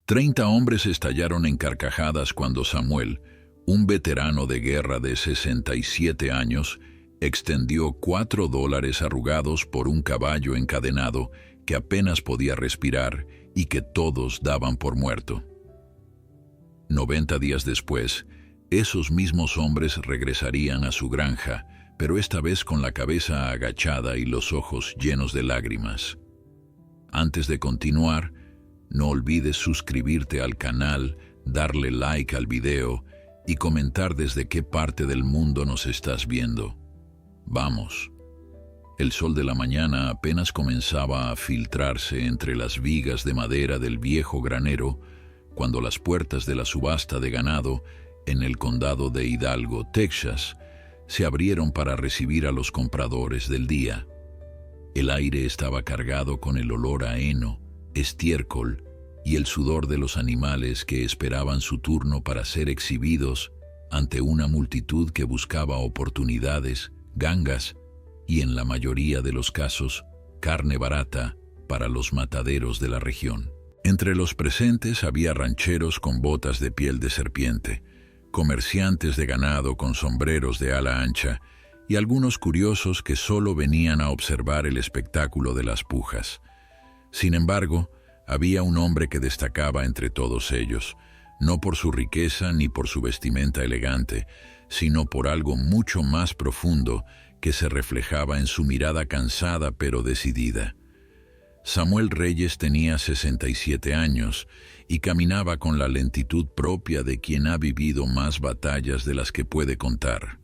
30 hombres estallaron en carcajadas cuando Samuel, un veterano de guerra de 67 años, extendió $4 arrugados por un caballo encadenado que apenas podía respirar y que todos daban por muerto. 90 días después, esos mismos hombres regresarían a su granja, pero esta vez con la cabeza agachada y los ojos llenos de lágrimas. Antes de continuar, no olvides suscribirte al canal, darle like al video y comentar desde qué parte del mundo nos estás viendo. Vamos. El sol de la mañana apenas comenzaba a filtrarse entre las vigas de madera del viejo granero cuando las puertas de la subasta de ganado en el condado de Hidalgo, Texas, se abrieron para recibir a los compradores del día. El aire estaba cargado con el olor a heno, estiércol y el sudor de los animales que esperaban su turno para ser exhibidos ante una multitud que buscaba oportunidades, gangas y, en la mayoría de los casos, carne barata para los mataderos de la región. Entre los presentes había rancheros con botas de piel de serpiente, comerciantes de ganado con sombreros de ala ancha y algunos curiosos que solo venían a observar el espectáculo de las pujas. Sin embargo, había un hombre que destacaba entre todos ellos, no por su riqueza ni por su vestimenta elegante, sino por algo mucho más profundo que se reflejaba en su mirada cansada pero decidida. Samuel Reyes tenía 67 años y caminaba con la lentitud propia de quien ha vivido más batallas de las que puede contar.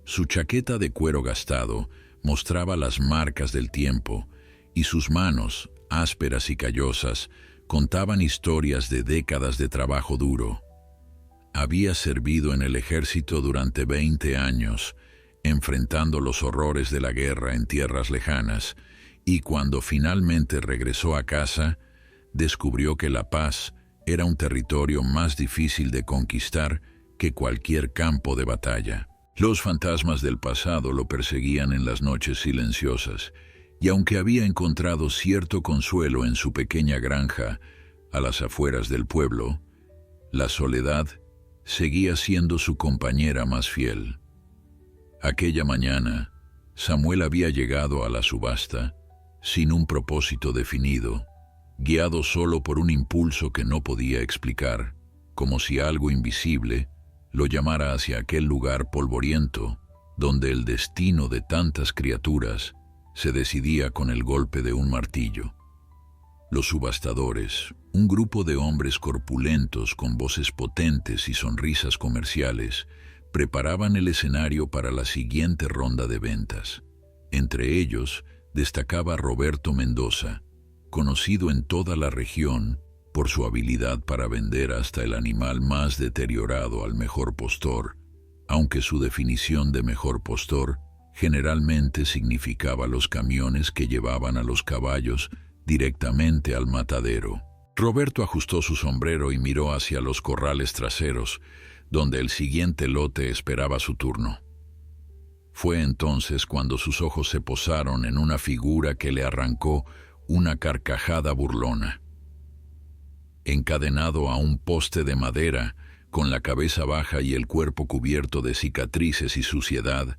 Su chaqueta de cuero gastado mostraba las marcas del tiempo y sus manos, ásperas y callosas, contaban historias de décadas de trabajo duro. Había servido en el ejército durante 20 años, enfrentando los horrores de la guerra en tierras lejanas, y cuando finalmente regresó a casa, descubrió que La Paz era un territorio más difícil de conquistar que cualquier campo de batalla. Los fantasmas del pasado lo perseguían en las noches silenciosas, y aunque había encontrado cierto consuelo en su pequeña granja a las afueras del pueblo, la soledad seguía siendo su compañera más fiel. Aquella mañana, Samuel había llegado a la subasta sin un propósito definido, guiado solo por un impulso que no podía explicar, como si algo invisible lo llamara hacia aquel lugar polvoriento donde el destino de tantas criaturas se decidía con el golpe de un martillo. Los subastadores, un grupo de hombres corpulentos con voces potentes y sonrisas comerciales, preparaban el escenario para la siguiente ronda de ventas. Entre ellos destacaba Roberto Mendoza, conocido en toda la región por su habilidad para vender hasta el animal más deteriorado al mejor postor, aunque su definición de mejor postor generalmente significaba los camiones que llevaban a los caballos directamente al matadero. Roberto ajustó su sombrero y miró hacia los corrales traseros, donde el siguiente lote esperaba su turno. Fue entonces cuando sus ojos se posaron en una figura que le arrancó una carcajada burlona. Encadenado a un poste de madera, con la cabeza baja y el cuerpo cubierto de cicatrices y suciedad,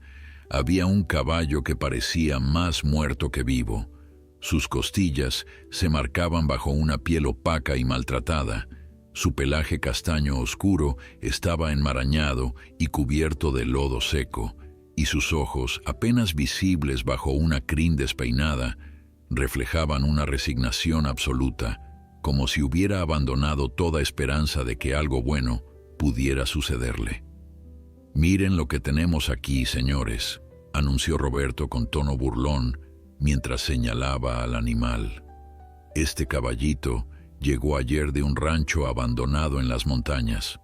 había un caballo que parecía más muerto que vivo. Sus costillas se marcaban bajo una piel opaca y maltratada. Su pelaje castaño oscuro estaba enmarañado y cubierto de lodo seco, y sus ojos, apenas visibles bajo una crin despeinada, reflejaban una resignación absoluta, como si hubiera abandonado toda esperanza de que algo bueno pudiera sucederle. «Miren lo que tenemos aquí, señores», anunció Roberto con tono burlón mientras señalaba al animal. «Este caballito llegó ayer de un rancho abandonado en las montañas.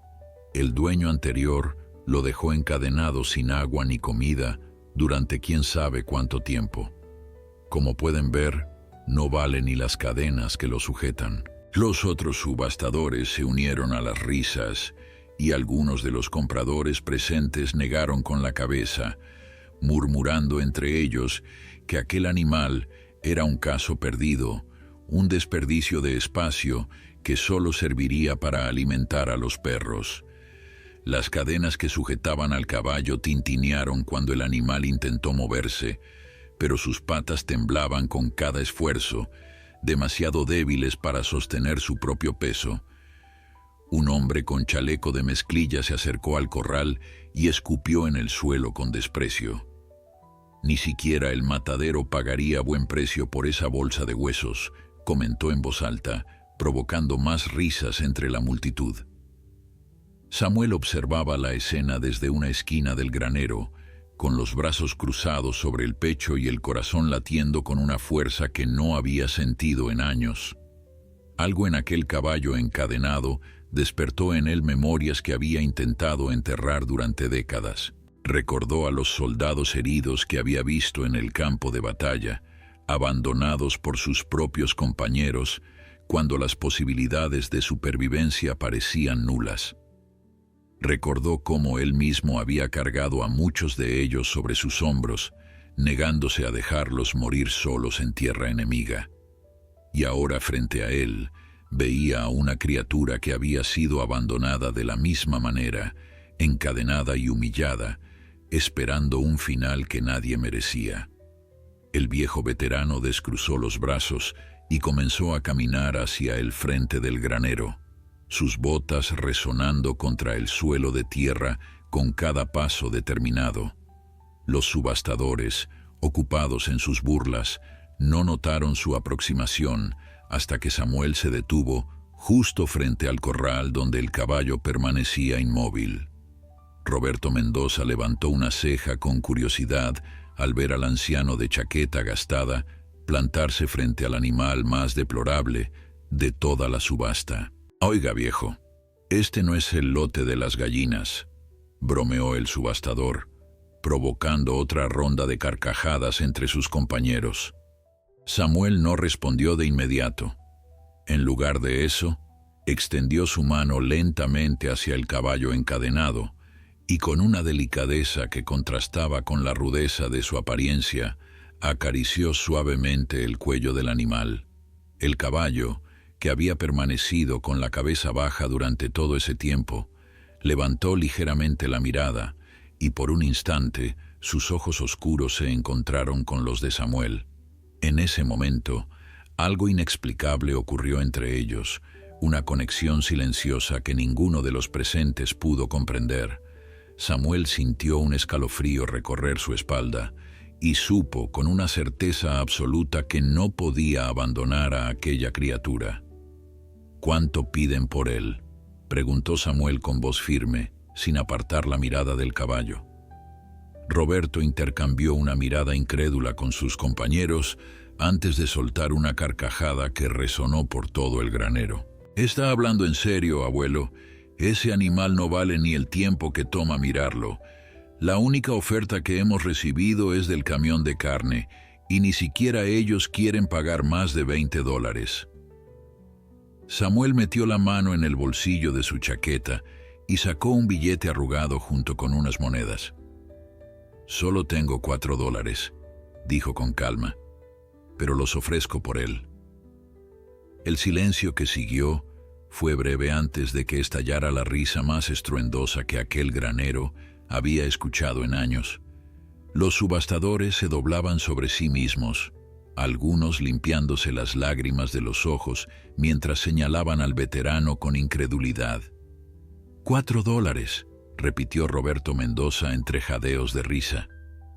El dueño anterior lo dejó encadenado sin agua ni comida durante quién sabe cuánto tiempo. Como pueden ver, no vale ni las cadenas que lo sujetan». Los otros subastadores se unieron a las risas y algunos de los compradores presentes negaron con la cabeza, murmurando entre ellos que aquel animal era un caso perdido, un desperdicio de espacio que solo serviría para alimentar a los perros. Las cadenas que sujetaban al caballo tintinearon cuando el animal intentó moverse, pero sus patas temblaban con cada esfuerzo, demasiado débiles para sostener su propio peso. Un hombre con chaleco de mezclilla se acercó al corral y escupió en el suelo con desprecio. Ni siquiera el matadero pagaría buen precio por esa bolsa de huesos, comentó en voz alta, provocando más risas entre la multitud. Samuel observaba la escena desde una esquina del granero, con los brazos cruzados sobre el pecho y el corazón latiendo con una fuerza que no había sentido en años. Algo en aquel caballo encadenado despertó en él memorias que había intentado enterrar durante décadas. Recordó a los soldados heridos que había visto en el campo de batalla, abandonados por sus propios compañeros, cuando las posibilidades de supervivencia parecían nulas. Recordó cómo él mismo había cargado a muchos de ellos sobre sus hombros, negándose a dejarlos morir solos en tierra enemiga. Y ahora frente a él, veía a una criatura que había sido abandonada de la misma manera, encadenada y humillada, esperando un final que nadie merecía. El viejo veterano descruzó los brazos y comenzó a caminar hacia el frente del granero, sus botas resonando contra el suelo de tierra con cada paso determinado. Los subastadores, ocupados en sus burlas, no notaron su aproximación hasta que Samuel se detuvo justo frente al corral donde el caballo permanecía inmóvil. Roberto Mendoza levantó una ceja con curiosidad al ver al anciano de chaqueta gastada plantarse frente al animal más deplorable de toda la subasta. «Oiga, viejo, este no es el lote de las gallinas», bromeó el subastador, provocando otra ronda de carcajadas entre sus compañeros. Samuel no respondió de inmediato. En lugar de eso, extendió su mano lentamente hacia el caballo encadenado y con una delicadeza que contrastaba con la rudeza de su apariencia, acarició suavemente el cuello del animal. El caballo, que había permanecido con la cabeza baja durante todo ese tiempo, levantó ligeramente la mirada y por un instante sus ojos oscuros se encontraron con los de Samuel. En ese momento, algo inexplicable ocurrió entre ellos, una conexión silenciosa que ninguno de los presentes pudo comprender. Samuel sintió un escalofrío recorrer su espalda y supo con una certeza absoluta que no podía abandonar a aquella criatura. «¿Cuánto piden por él?», preguntó Samuel con voz firme, sin apartar la mirada del caballo. Roberto intercambió una mirada incrédula con sus compañeros antes de soltar una carcajada que resonó por todo el granero. «Está hablando en serio, abuelo. Ese animal no vale ni el tiempo que toma mirarlo. La única oferta que hemos recibido es del camión de carne, y ni siquiera ellos quieren pagar más de $20. Samuel metió la mano en el bolsillo de su chaqueta y sacó un billete arrugado junto con unas monedas. «Solo tengo $4», dijo con calma, «pero los ofrezco por él». El silencio que siguió fue breve antes de que estallara la risa más estruendosa que aquel granero había escuchado en años. Los subastadores se doblaban sobre sí mismos, algunos limpiándose las lágrimas de los ojos mientras señalaban al veterano con incredulidad. $4, repitió Roberto Mendoza entre jadeos de risa,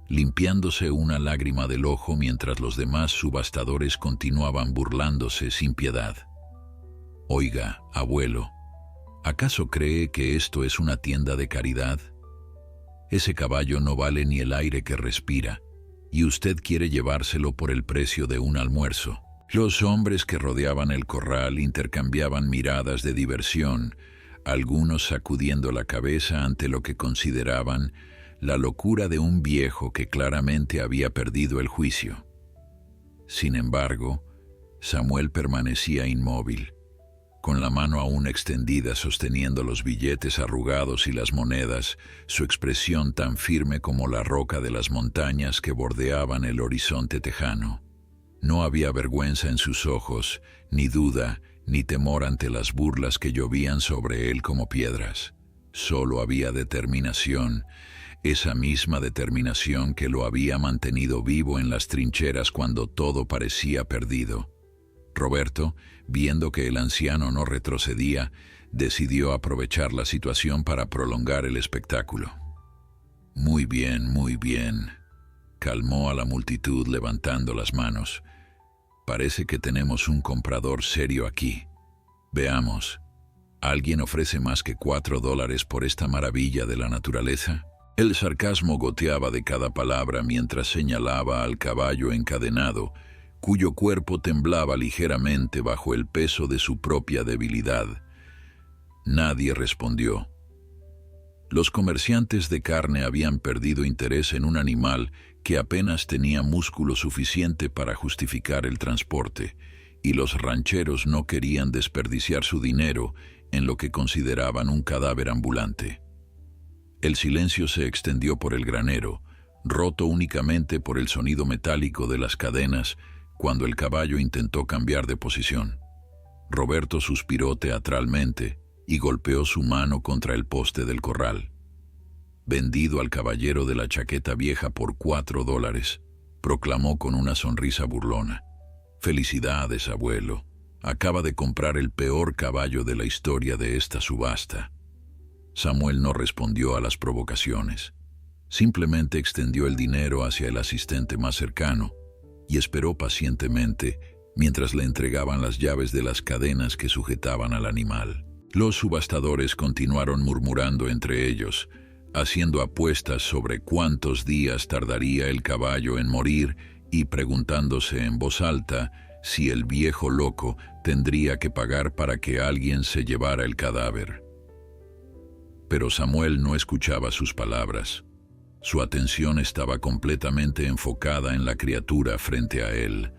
limpiándose una lágrima del ojo mientras los demás subastadores continuaban burlándose sin piedad. «Oiga, abuelo, ¿acaso cree que esto es una tienda de caridad? Ese caballo no vale ni el aire que respira, y usted quiere llevárselo por el precio de un almuerzo». Los hombres que rodeaban el corral intercambiaban miradas de diversión, algunos sacudiendo la cabeza ante lo que consideraban la locura de un viejo que claramente había perdido el juicio. Sin embargo, Samuel permanecía inmóvil, con la mano aún extendida sosteniendo los billetes arrugados y las monedas, su expresión tan firme como la roca de las montañas que bordeaban el horizonte tejano. No había vergüenza en sus ojos, ni duda, ni temor ante las burlas que llovían sobre él como piedras. Solo había determinación, esa misma determinación que lo había mantenido vivo en las trincheras cuando todo parecía perdido. Roberto, viendo que el anciano no retrocedía, decidió aprovechar la situación para prolongar el espectáculo. Muy bien, calmó a la multitud levantando las manos. Parece que tenemos un comprador serio aquí. Veamos, ¿alguien ofrece más que $4 por esta maravilla de la naturaleza? El sarcasmo goteaba de cada palabra mientras señalaba al caballo encadenado, cuyo cuerpo temblaba ligeramente bajo el peso de su propia debilidad. Nadie respondió. Los comerciantes de carne habían perdido interés en un animal que apenas tenía músculo suficiente para justificar el transporte, y los rancheros no querían desperdiciar su dinero en lo que consideraban un cadáver ambulante. El silencio se extendió por el granero, roto únicamente por el sonido metálico de las cadenas cuando el caballo intentó cambiar de posición. Roberto suspiró teatralmente y golpeó su mano contra el poste del corral. Vendido al caballero de la chaqueta vieja por $4, proclamó con una sonrisa burlona. Felicidades, abuelo. Acaba de comprar el peor caballo de la historia de esta subasta. Samuel no respondió a las provocaciones. Simplemente extendió el dinero hacia el asistente más cercano y esperó pacientemente mientras le entregaban las llaves de las cadenas que sujetaban al animal. Los subastadores continuaron murmurando entre ellos, haciendo apuestas sobre cuántos días tardaría el caballo en morir y preguntándose en voz alta si el viejo loco tendría que pagar para que alguien se llevara el cadáver. Pero Samuel no escuchaba sus palabras. Su atención estaba completamente enfocada en la criatura frente a él,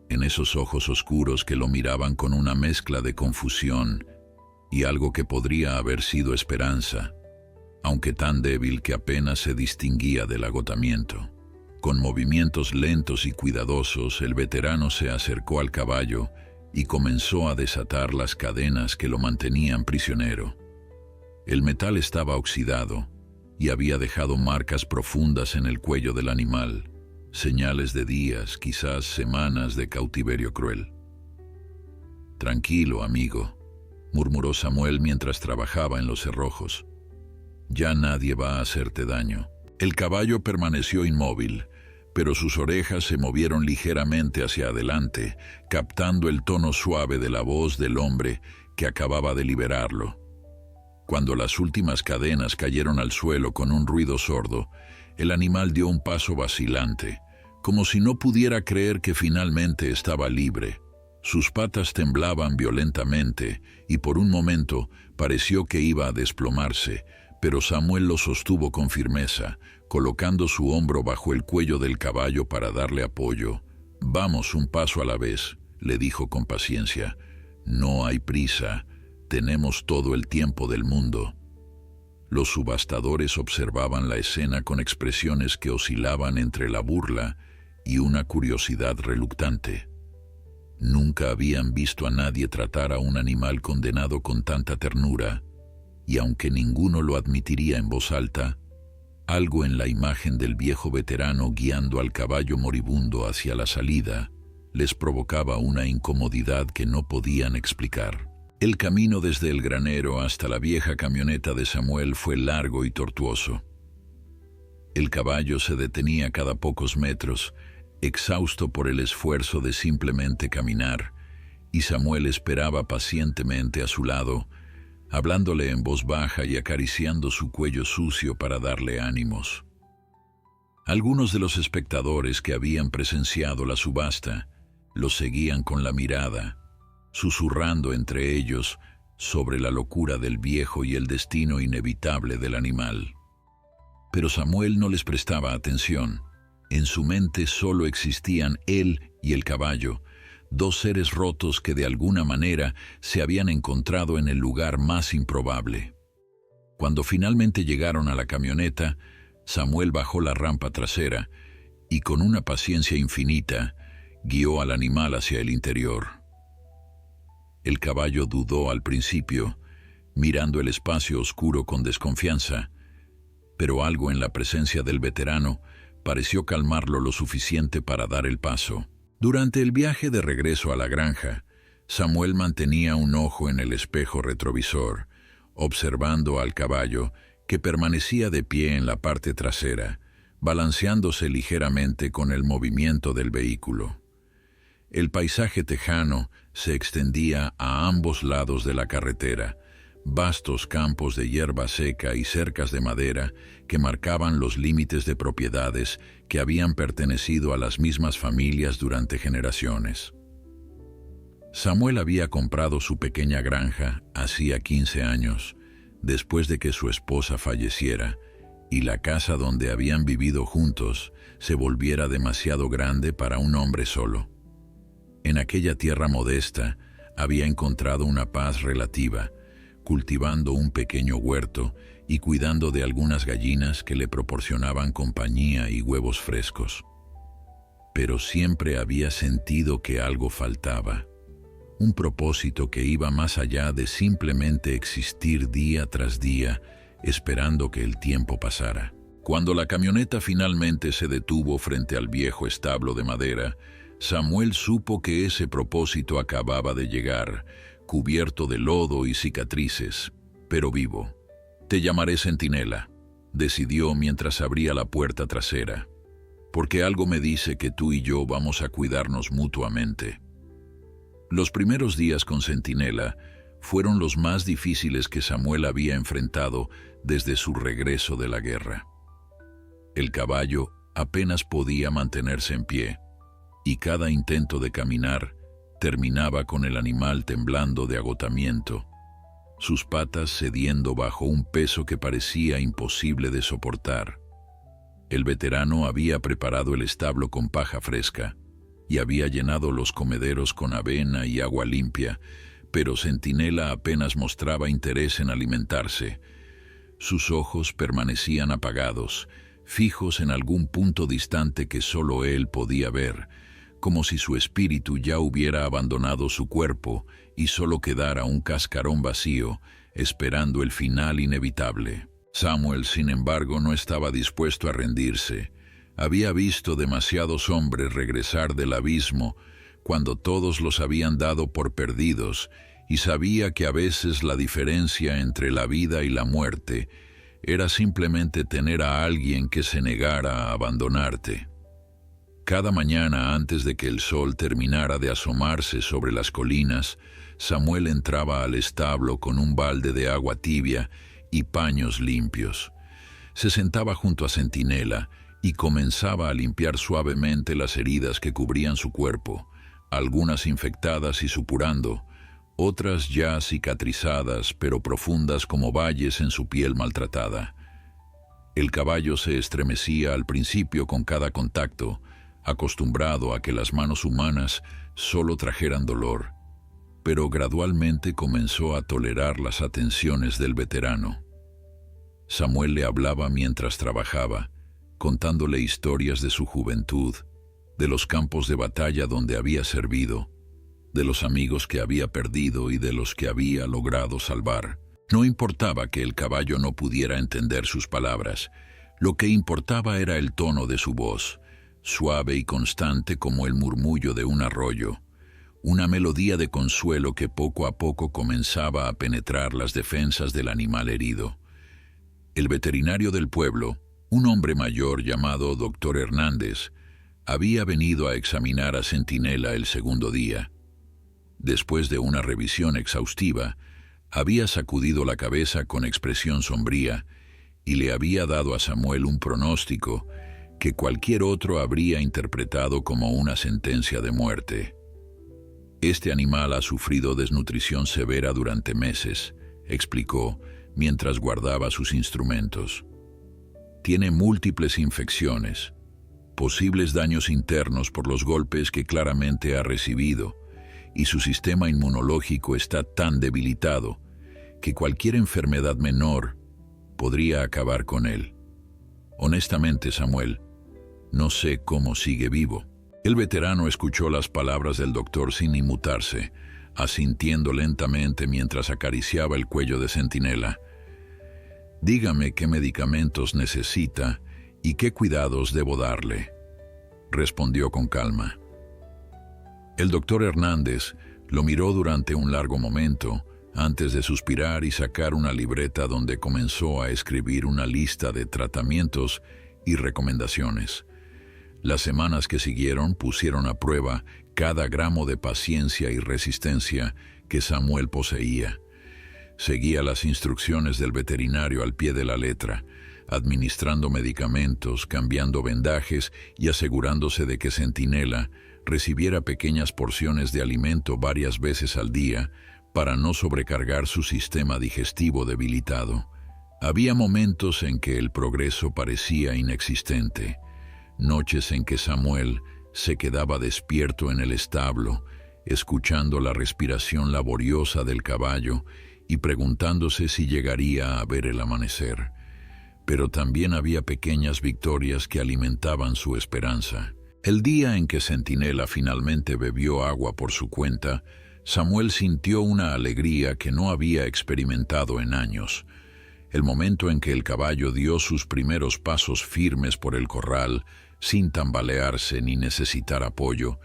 en esos ojos oscuros que lo miraban con una mezcla de confusión y algo que podría haber sido esperanza, aunque tan débil que apenas se distinguía del agotamiento. Con movimientos lentos y cuidadosos, el veterano se acercó al caballo y comenzó a desatar las cadenas que lo mantenían prisionero. El metal estaba oxidado y había dejado marcas profundas en el cuello del animal, señales de días, quizás semanas de cautiverio cruel. «Tranquilo, amigo», murmuró Samuel mientras trabajaba en los cerrojos. «Ya nadie va a hacerte daño». El caballo permaneció inmóvil, pero sus orejas se movieron ligeramente hacia adelante, captando el tono suave de la voz del hombre que acababa de liberarlo. Cuando las últimas cadenas cayeron al suelo con un ruido sordo, el animal dio un paso vacilante, como si no pudiera creer que finalmente estaba libre. Sus patas temblaban violentamente y por un momento pareció que iba a desplomarse, pero Samuel lo sostuvo con firmeza, colocando su hombro bajo el cuello del caballo para darle apoyo. «Vamos un paso a la vez», le dijo con paciencia. «No hay prisa. Tenemos todo el tiempo del mundo». Los subastadores observaban la escena con expresiones que oscilaban entre la burla y una curiosidad reluctante. Nunca habían visto a nadie tratar a un animal condenado con tanta ternura, y aunque ninguno lo admitiría en voz alta, algo en la imagen del viejo veterano guiando al caballo moribundo hacia la salida les provocaba una incomodidad que no podían explicar. El camino desde el granero hasta la vieja camioneta de Samuel fue largo y tortuoso. El caballo se detenía cada pocos metros, exhausto por el esfuerzo de simplemente caminar, y Samuel esperaba pacientemente a su lado, hablándole en voz baja y acariciando su cuello sucio para darle ánimos. Algunos de los espectadores que habían presenciado la subasta lo seguían con la mirada, susurrando entre ellos sobre la locura del viejo y el destino inevitable del animal. Pero Samuel no les prestaba atención. En su mente solo existían él y el caballo, dos seres rotos que de alguna manera se habían encontrado en el lugar más improbable. Cuando finalmente llegaron a la camioneta, Samuel bajó la rampa trasera y con una paciencia infinita guió al animal hacia el interior. El caballo dudó al principio, mirando el espacio oscuro con desconfianza, pero algo en la presencia del veterano pareció calmarlo lo suficiente para dar el paso. Durante el viaje de regreso a la granja, Samuel mantenía un ojo en el espejo retrovisor, observando al caballo que permanecía de pie en la parte trasera, balanceándose ligeramente con el movimiento del vehículo. El paisaje tejano se extendía a ambos lados de la carretera, vastos campos de hierba seca y cercas de madera que marcaban los límites de propiedades que habían pertenecido a las mismas familias durante generaciones. Samuel había comprado su pequeña granja hacía 15 años, después de que su esposa falleciera, y la casa donde habían vivido juntos se volviera demasiado grande para un hombre solo. En aquella tierra modesta había encontrado una paz relativa, cultivando un pequeño huerto y cuidando de algunas gallinas que le proporcionaban compañía y huevos frescos. Pero siempre había sentido que algo faltaba, un propósito que iba más allá de simplemente existir día tras día, esperando que el tiempo pasara. Cuando la camioneta finalmente se detuvo frente al viejo establo de madera, Samuel supo que ese propósito acababa de llegar, cubierto de lodo y cicatrices, pero vivo. «Te llamaré Centinela», decidió mientras abría la puerta trasera, «porque algo me dice que tú y yo vamos a cuidarnos mutuamente». Los primeros días con Centinela fueron los más difíciles que Samuel había enfrentado desde su regreso de la guerra. El caballo apenas podía mantenerse en pie, y cada intento de caminar terminaba con el animal temblando de agotamiento, sus patas cediendo bajo un peso que parecía imposible de soportar. El veterano había preparado el establo con paja fresca y había llenado los comederos con avena y agua limpia, pero Centinela apenas mostraba interés en alimentarse. Sus ojos permanecían apagados, fijos en algún punto distante que solo él podía ver, como si su espíritu ya hubiera abandonado su cuerpo y solo quedara un cascarón vacío, esperando el final inevitable. Samuel, sin embargo, no estaba dispuesto a rendirse. Había visto demasiados hombres regresar del abismo cuando todos los habían dado por perdidos y sabía que a veces la diferencia entre la vida y la muerte era simplemente tener a alguien que se negara a abandonarte. Cada mañana, antes de que el sol terminara de asomarse sobre las colinas, Samuel entraba al establo con un balde de agua tibia y paños limpios. Se sentaba junto a Centinela y comenzaba a limpiar suavemente las heridas que cubrían su cuerpo, algunas infectadas y supurando, otras ya cicatrizadas pero profundas como valles en su piel maltratada. El caballo se estremecía al principio con cada contacto, acostumbrado a que las manos humanas solo trajeran dolor, pero gradualmente comenzó a tolerar las atenciones del veterano. Samuel le hablaba mientras trabajaba, contándole historias de su juventud, de los campos de batalla donde había servido, de los amigos que había perdido y de los que había logrado salvar. No importaba que el caballo no pudiera entender sus palabras, lo que importaba era el tono de su voz, suave y constante como el murmullo de un arroyo, una melodía de consuelo que poco a poco comenzaba a penetrar las defensas del animal herido. El veterinario del pueblo, un hombre mayor llamado Dr. Hernández, había venido a examinar a Centinela el segundo día. Después de una revisión exhaustiva, había sacudido la cabeza con expresión sombría y le había dado a Samuel un pronóstico que cualquier otro habría interpretado como una sentencia de muerte. «Este animal ha sufrido desnutrición severa durante meses», explicó mientras guardaba sus instrumentos. «Tiene múltiples infecciones, posibles daños internos por los golpes que claramente ha recibido, y su sistema inmunológico está tan debilitado que cualquier enfermedad menor podría acabar con él. Honestamente, Samuel, no sé cómo sigue vivo». El veterano escuchó las palabras del doctor sin inmutarse, asintiendo lentamente mientras acariciaba el cuello de Centinela. «Dígame qué medicamentos necesita y qué cuidados debo darle», respondió con calma. El doctor Hernández lo miró durante un largo momento, antes de suspirar y sacar una libreta donde comenzó a escribir una lista de tratamientos y recomendaciones. Las semanas que siguieron pusieron a prueba cada gramo de paciencia y resistencia que Samuel poseía. Seguía las instrucciones del veterinario al pie de la letra, administrando medicamentos, cambiando vendajes y asegurándose de que Centinela recibiera pequeñas porciones de alimento varias veces al día para no sobrecargar su sistema digestivo debilitado. Había momentos en que el progreso parecía inexistente, noches en que Samuel se quedaba despierto en el establo, escuchando la respiración laboriosa del caballo y preguntándose si llegaría a ver el amanecer. Pero también había pequeñas victorias que alimentaban su esperanza. El día en que Centinela finalmente bebió agua por su cuenta, Samuel sintió una alegría que no había experimentado en años. El momento en que el caballo dio sus primeros pasos firmes por el corral, sin tambalearse ni necesitar apoyo,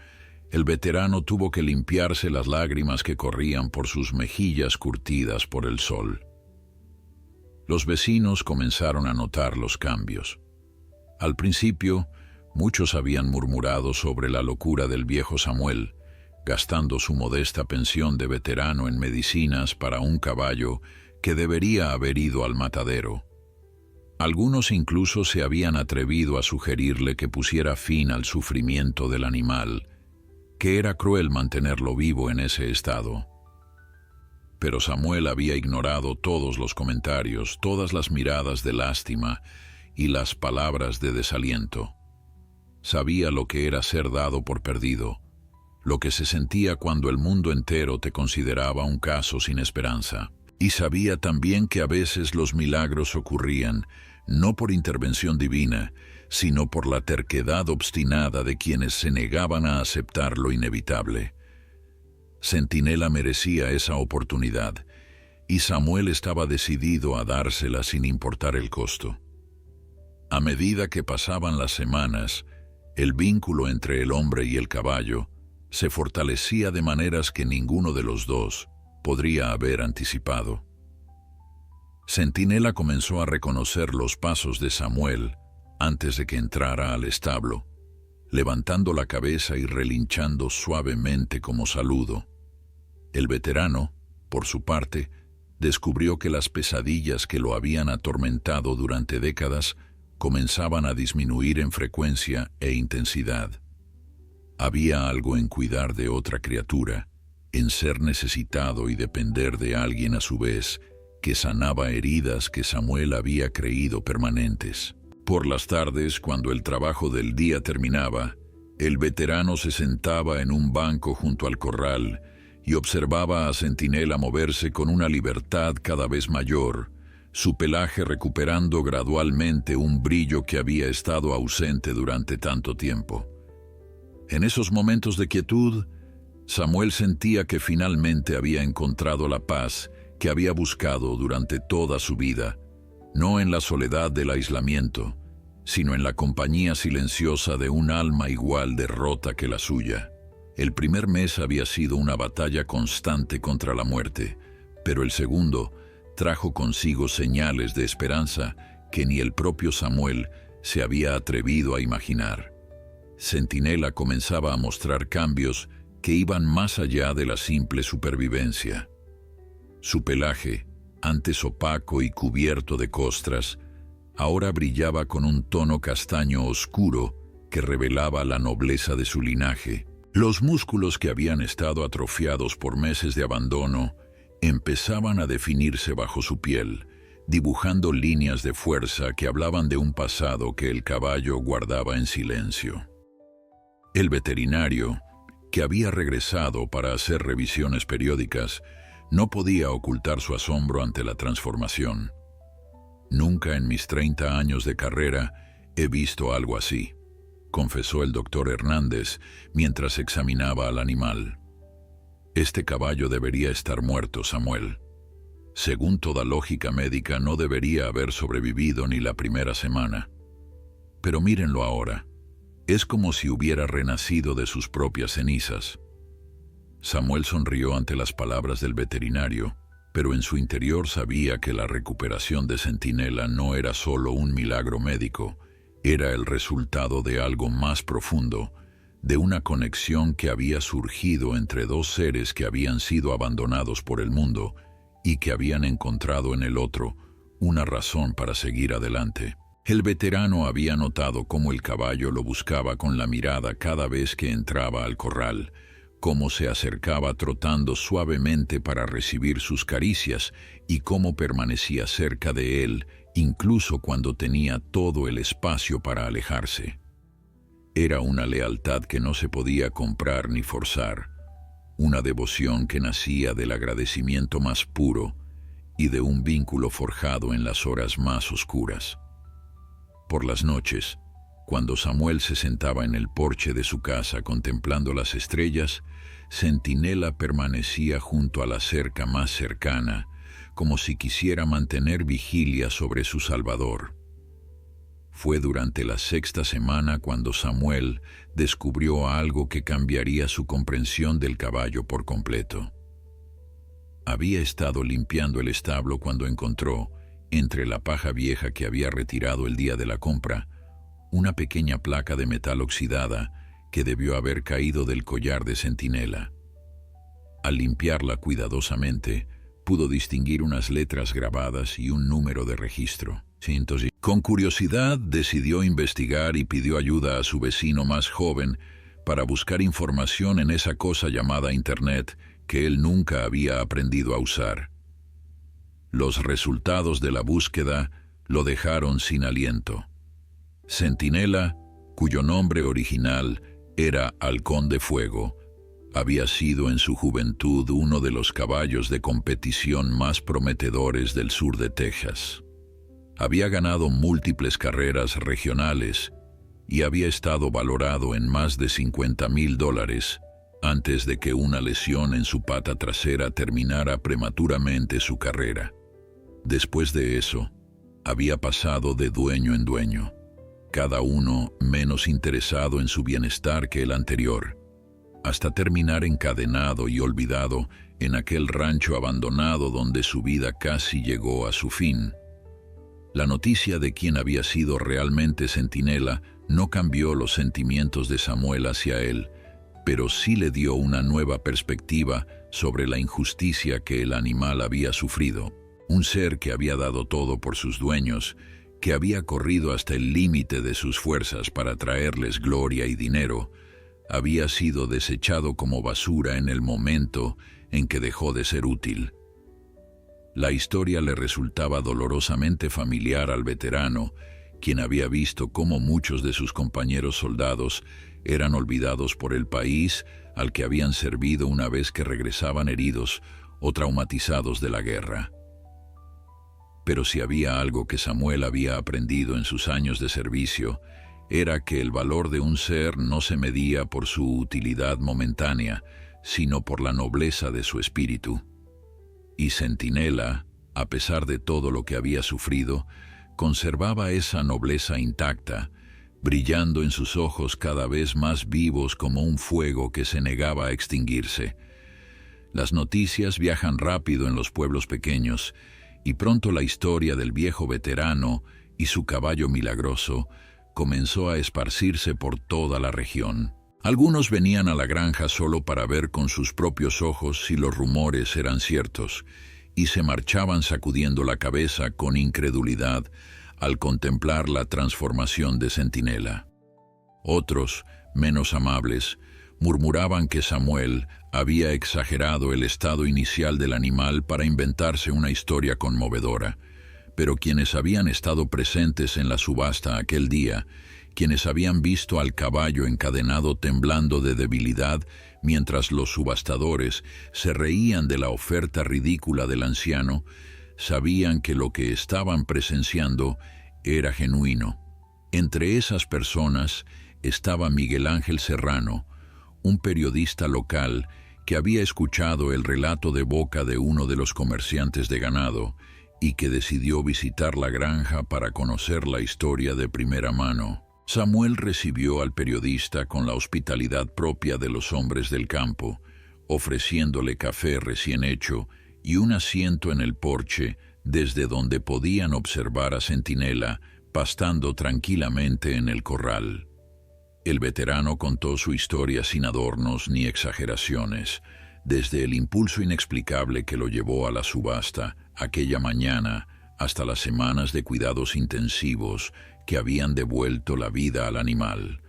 el veterano tuvo que limpiarse las lágrimas que corrían por sus mejillas curtidas por el sol. Los vecinos comenzaron a notar los cambios. Al principio, muchos habían murmurado sobre la locura del viejo Samuel, gastando su modesta pensión de veterano en medicinas para un caballo que debería haber ido al matadero. Algunos incluso se habían atrevido a sugerirle que pusiera fin al sufrimiento del animal, que era cruel mantenerlo vivo en ese estado. Pero Samuel había ignorado todos los comentarios, todas las miradas de lástima y las palabras de desaliento. Sabía lo que era ser dado por perdido, lo que se sentía cuando el mundo entero te consideraba un caso sin esperanza. Y sabía también que a veces los milagros ocurrían no por intervención divina, sino por la terquedad obstinada de quienes se negaban a aceptar lo inevitable. Centinela merecía esa oportunidad, y Samuel estaba decidido a dársela sin importar el costo. A medida que pasaban las semanas, el vínculo entre el hombre y el caballo se fortalecía de maneras que ninguno de los dos podría haber anticipado. Centinela comenzó a reconocer los pasos de Samuel antes de que entrara al establo, levantando la cabeza y relinchando suavemente como saludo. El veterano, por su parte, descubrió que las pesadillas que lo habían atormentado durante décadas comenzaban a disminuir en frecuencia e intensidad. Había algo en cuidar de otra criatura, en ser necesitado y depender de alguien a su vez, que sanaba heridas que Samuel había creído permanentes. Por las tardes, cuando el trabajo del día terminaba, el veterano se sentaba en un banco junto al corral y observaba a Centinela moverse con una libertad cada vez mayor, su pelaje recuperando gradualmente un brillo que había estado ausente durante tanto tiempo. En esos momentos de quietud, Samuel sentía que finalmente había encontrado la paz que había buscado durante toda su vida, no en la soledad del aislamiento, sino en la compañía silenciosa de un alma igual de rota que la suya. El primer mes había sido una batalla constante contra la muerte, pero el segundo trajo consigo señales de esperanza que ni el propio Samuel se había atrevido a imaginar. Centinela comenzaba a mostrar cambios que iban más allá de la simple supervivencia. Su pelaje, antes opaco y cubierto de costras, ahora brillaba con un tono castaño oscuro que revelaba la nobleza de su linaje. Los músculos que habían estado atrofiados por meses de abandono empezaban a definirse bajo su piel, dibujando líneas de fuerza que hablaban de un pasado que el caballo guardaba en silencio. El veterinario, que había regresado para hacer revisiones periódicas, no podía ocultar su asombro ante la transformación. Nunca en mis 30 años de carrera he visto algo así, confesó el doctor Hernández mientras examinaba al animal. Este caballo debería estar muerto, Samuel. Según toda lógica médica, no debería haber sobrevivido ni la primera semana. Pero mírenlo ahora. Es como si hubiera renacido de sus propias cenizas. Samuel sonrió ante las palabras del veterinario, pero en su interior sabía que la recuperación de Centinela no era solo un milagro médico, era el resultado de algo más profundo, de una conexión que había surgido entre dos seres que habían sido abandonados por el mundo y que habían encontrado en el otro una razón para seguir adelante. El veterano había notado cómo el caballo lo buscaba con la mirada cada vez que entraba al corral, cómo se acercaba trotando suavemente para recibir sus caricias y cómo permanecía cerca de él, incluso cuando tenía todo el espacio para alejarse. Era una lealtad que no se podía comprar ni forzar, una devoción que nacía del agradecimiento más puro y de un vínculo forjado en las horas más oscuras. Por las noches, cuando Samuel se sentaba en el porche de su casa contemplando las estrellas, Centinela permanecía junto a la cerca más cercana, como si quisiera mantener vigilia sobre su Salvador. Fue durante la sexta semana cuando Samuel descubrió algo que cambiaría su comprensión del caballo por completo. Había estado limpiando el establo cuando encontró, entre la paja vieja que había retirado el día de la compra, una pequeña placa de metal oxidada que debió haber caído del collar de Centinela. Al limpiarla cuidadosamente, pudo distinguir unas letras grabadas y un número de registro. Con curiosidad decidió investigar y pidió ayuda a su vecino más joven para buscar información en esa cosa llamada Internet que él nunca había aprendido a usar. Los resultados de la búsqueda lo dejaron sin aliento. Centinela, cuyo nombre original era Halcón de Fuego, había sido en su juventud uno de los caballos de competición más prometedores del sur de Texas. Había ganado múltiples carreras regionales y había estado valorado en más de $50,000 antes de que una lesión en su pata trasera terminara prematuramente su carrera. Después de eso, había pasado de dueño en dueño, cada uno menos interesado en su bienestar que el anterior, hasta terminar encadenado y olvidado en aquel rancho abandonado donde su vida casi llegó a su fin. La noticia de quién había sido realmente Centinela no cambió los sentimientos de Samuel hacia él, pero sí le dio una nueva perspectiva sobre la injusticia que el animal había sufrido. Un ser que había dado todo por sus dueños, que había corrido hasta el límite de sus fuerzas para traerles gloria y dinero, había sido desechado como basura en el momento en que dejó de ser útil. La historia le resultaba dolorosamente familiar al veterano, quien había visto cómo muchos de sus compañeros soldados eran olvidados por el país al que habían servido una vez que regresaban heridos o traumatizados de la guerra. Pero si había algo que Samuel había aprendido en sus años de servicio, era que el valor de un ser no se medía por su utilidad momentánea, sino por la nobleza de su espíritu. Y Centinela, a pesar de todo lo que había sufrido, conservaba esa nobleza intacta, brillando en sus ojos cada vez más vivos como un fuego que se negaba a extinguirse. Las noticias viajan rápido en los pueblos pequeños, y pronto la historia del viejo veterano y su caballo milagroso comenzó a esparcirse por toda la región. Algunos venían a la granja solo para ver con sus propios ojos si los rumores eran ciertos, y se marchaban sacudiendo la cabeza con incredulidad al contemplar la transformación de Centinela. Otros, menos amables, murmuraban que Samuel había exagerado el estado inicial del animal para inventarse una historia conmovedora, pero quienes habían estado presentes en la subasta aquel día, quienes habían visto al caballo encadenado temblando de debilidad mientras los subastadores se reían de la oferta ridícula del anciano, sabían que lo que estaban presenciando era genuino. Entre esas personas estaba Miguel Ángel Serrano, un periodista local que había escuchado el relato de boca de uno de los comerciantes de ganado y que decidió visitar la granja para conocer la historia de primera mano. Samuel recibió al periodista con la hospitalidad propia de los hombres del campo, ofreciéndole café recién hecho y un asiento en el porche desde donde podían observar a Centinela pastando tranquilamente en el corral. El veterano contó su historia sin adornos ni exageraciones, desde el impulso inexplicable que lo llevó a la subasta aquella mañana hasta las semanas de cuidados intensivos que habían devuelto la vida al animal.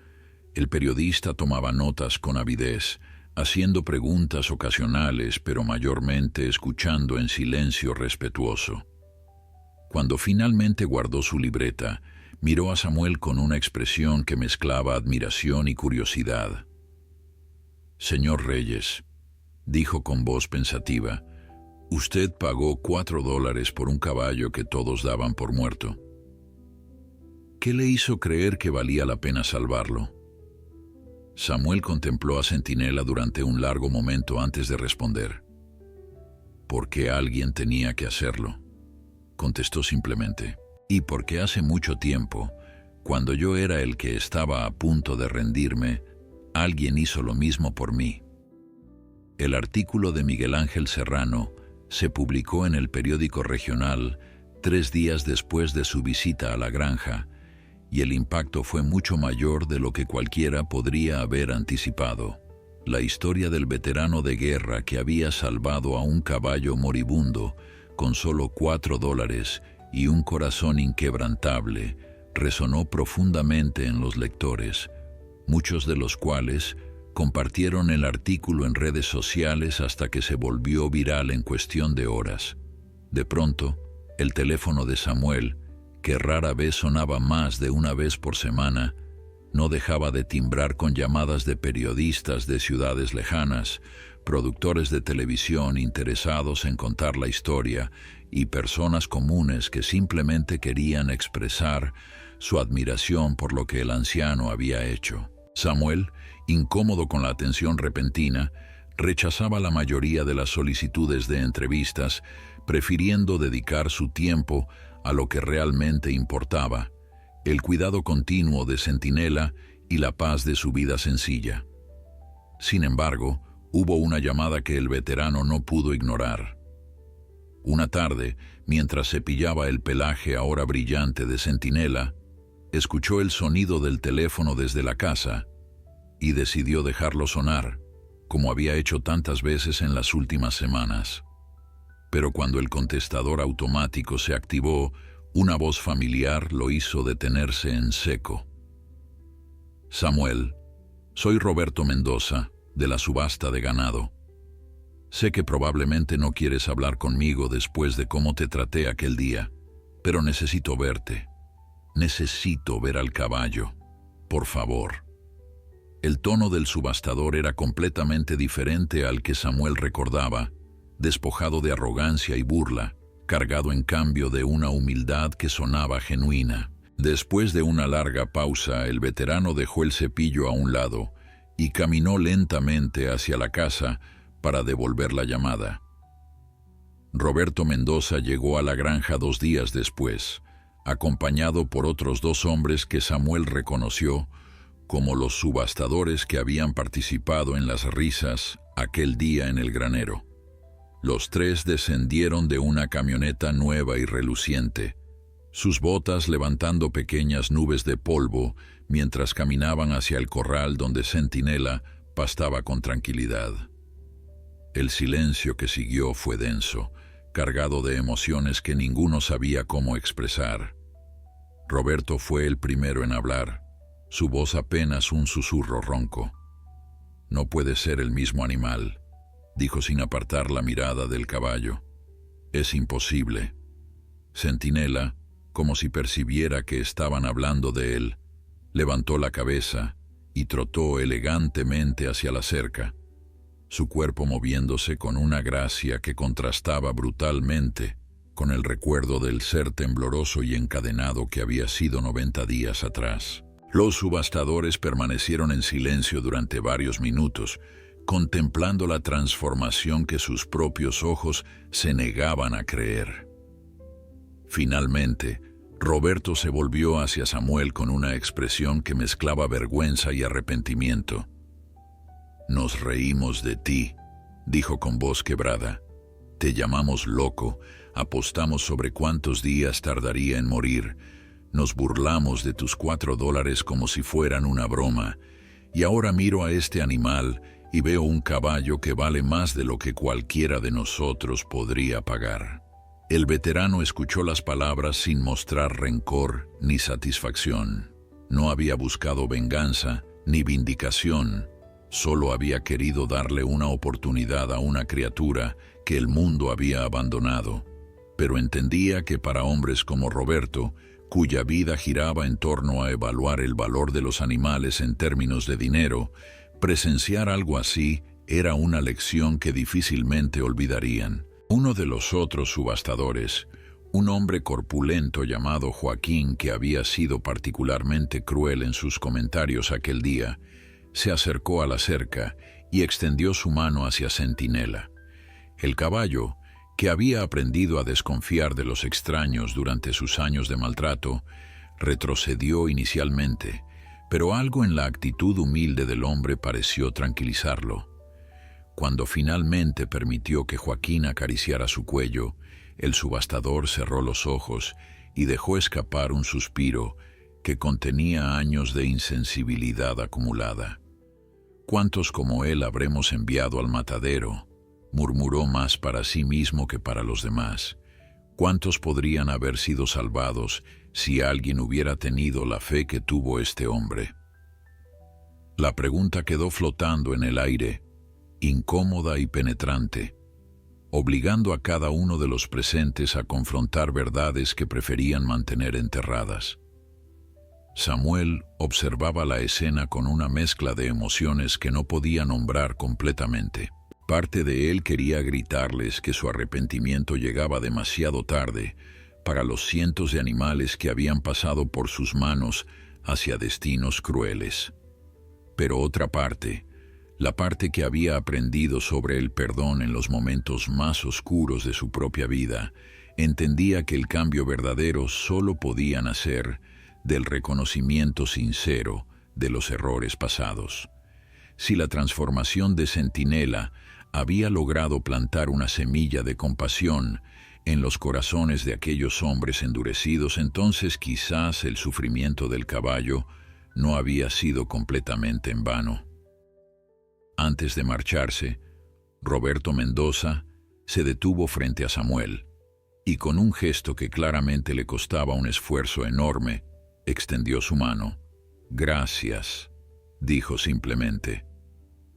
El periodista tomaba notas con avidez, haciendo preguntas ocasionales, pero mayormente escuchando en silencio respetuoso. Cuando finalmente guardó su libreta, miró a Samuel con una expresión que mezclaba admiración y curiosidad. «Señor Reyes», dijo con voz pensativa, «usted pagó $4 por un caballo que todos daban por muerto. ¿Qué le hizo creer que valía la pena salvarlo?» Samuel contempló a Centinela durante un largo momento antes de responder. «Porque alguien tenía que hacerlo», contestó simplemente. «Y porque hace mucho tiempo, cuando yo era el que estaba a punto de rendirme, alguien hizo lo mismo por mí». El artículo de Miguel Ángel Serrano se publicó en el periódico regional 3 días después de su visita a la granja, y el impacto fue mucho mayor de lo que cualquiera podría haber anticipado. La historia del veterano de guerra que había salvado a un caballo moribundo con solo $4 y un corazón inquebrantable resonó profundamente en los lectores, muchos de los cuales compartieron el artículo en redes sociales hasta que se volvió viral en cuestión de horas. De pronto, el teléfono de Samuel, que rara vez sonaba más de una vez por semana, no dejaba de timbrar con llamadas de periodistas de ciudades lejanas, productores de televisión interesados en contar la historia y personas comunes que simplemente querían expresar su admiración por lo que el anciano había hecho. Samuel, incómodo con la atención repentina, rechazaba la mayoría de las solicitudes de entrevistas, prefiriendo dedicar su tiempo a lo que realmente importaba, el cuidado continuo de Centinela y la paz de su vida sencilla. Sin embargo, hubo una llamada que el veterano no pudo ignorar. Una tarde, mientras cepillaba el pelaje ahora brillante de Centinela, escuchó el sonido del teléfono desde la casa y decidió dejarlo sonar, como había hecho tantas veces en las últimas semanas. Pero cuando el contestador automático se activó, una voz familiar lo hizo detenerse en seco. «Samuel, soy Roberto Mendoza, de la subasta de ganado. Sé que probablemente no quieres hablar conmigo después de cómo te traté aquel día, pero necesito verte. Necesito ver al caballo. Por favor». El tono del subastador era completamente diferente al que Samuel recordaba, despojado de arrogancia y burla, cargado en cambio de una humildad que sonaba genuina. Después de una larga pausa, el veterano dejó el cepillo a un lado y caminó lentamente hacia la casa para devolver la llamada. Roberto Mendoza llegó a la granja 2 días después, acompañado por otros 2 hombres que Samuel reconoció como los subastadores que habían participado en las risas aquel día en el granero. Los 3 descendieron de una camioneta nueva y reluciente, sus botas levantando pequeñas nubes de polvo mientras caminaban hacia el corral donde Centinela pastaba con tranquilidad. El silencio que siguió fue denso, cargado de emociones que ninguno sabía cómo expresar. Roberto fue el primero en hablar, su voz apenas un susurro ronco. «No puede ser el mismo animal», dijo sin apartar la mirada del caballo. «Es imposible». Centinela, como si percibiera que estaban hablando de él, levantó la cabeza y trotó elegantemente hacia la cerca, su cuerpo moviéndose con una gracia que contrastaba brutalmente con el recuerdo del ser tembloroso y encadenado que había sido 90 días atrás. Los subastadores permanecieron en silencio durante varios minutos, contemplando la transformación que sus propios ojos se negaban a creer. Finalmente, Roberto se volvió hacia Samuel con una expresión que mezclaba vergüenza y arrepentimiento. «Nos reímos de ti», dijo con voz quebrada. «Te llamamos loco, apostamos sobre cuántos días tardaría en morir, nos burlamos de tus $4 como si fueran una broma, y ahora miro a este animal y veo un caballo que vale más de lo que cualquiera de nosotros podría pagar». El veterano escuchó las palabras sin mostrar rencor ni satisfacción. No había buscado venganza ni vindicación, solo había querido darle una oportunidad a una criatura que el mundo había abandonado. Pero entendía que para hombres como Roberto, cuya vida giraba en torno a evaluar el valor de los animales en términos de dinero, presenciar algo así era una lección que difícilmente olvidarían. Uno de los otros subastadores, un hombre corpulento llamado Joaquín, que había sido particularmente cruel en sus comentarios aquel día, se acercó a la cerca y extendió su mano hacia Centinela. El caballo, que había aprendido a desconfiar de los extraños durante sus años de maltrato, retrocedió inicialmente, pero algo en la actitud humilde del hombre pareció tranquilizarlo. Cuando finalmente permitió que Joaquín acariciara su cuello, el subastador cerró los ojos y dejó escapar un suspiro que contenía años de insensibilidad acumulada. «¿Cuántos como él habremos enviado al matadero?», murmuró más para sí mismo que para los demás. «¿Cuántos podrían haber sido salvados si alguien hubiera tenido la fe que tuvo este hombre?». La pregunta quedó flotando en el aire, incómoda y penetrante, obligando a cada uno de los presentes a confrontar verdades que preferían mantener enterradas. Samuel observaba la escena con una mezcla de emociones que no podía nombrar completamente. Parte de él quería gritarles que su arrepentimiento llegaba demasiado tarde para los cientos de animales que habían pasado por sus manos hacia destinos crueles. Pero otra parte, la parte que había aprendido sobre el perdón en los momentos más oscuros de su propia vida, entendía que el cambio verdadero solo podía nacer del reconocimiento sincero de los errores pasados. Si la transformación de Centinela había logrado plantar una semilla de compasión en los corazones de aquellos hombres endurecidos, entonces quizás el sufrimiento del caballo no había sido completamente en vano. Antes de marcharse, Roberto Mendoza se detuvo frente a Samuel y con un gesto que claramente le costaba un esfuerzo enorme, extendió su mano. «Gracias», dijo simplemente,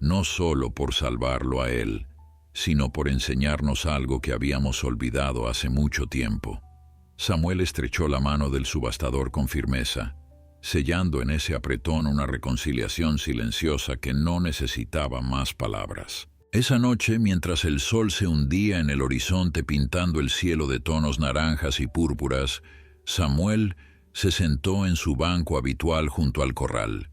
no solo por salvarlo a él, sino por enseñarnos algo que habíamos olvidado hace mucho tiempo. Samuel estrechó la mano del subastador con firmeza, sellando en ese apretón una reconciliación silenciosa que no necesitaba más palabras. Esa noche, mientras el sol se hundía en el horizonte pintando el cielo de tonos naranjas y púrpuras, Samuel se sentó en su banco habitual junto al corral.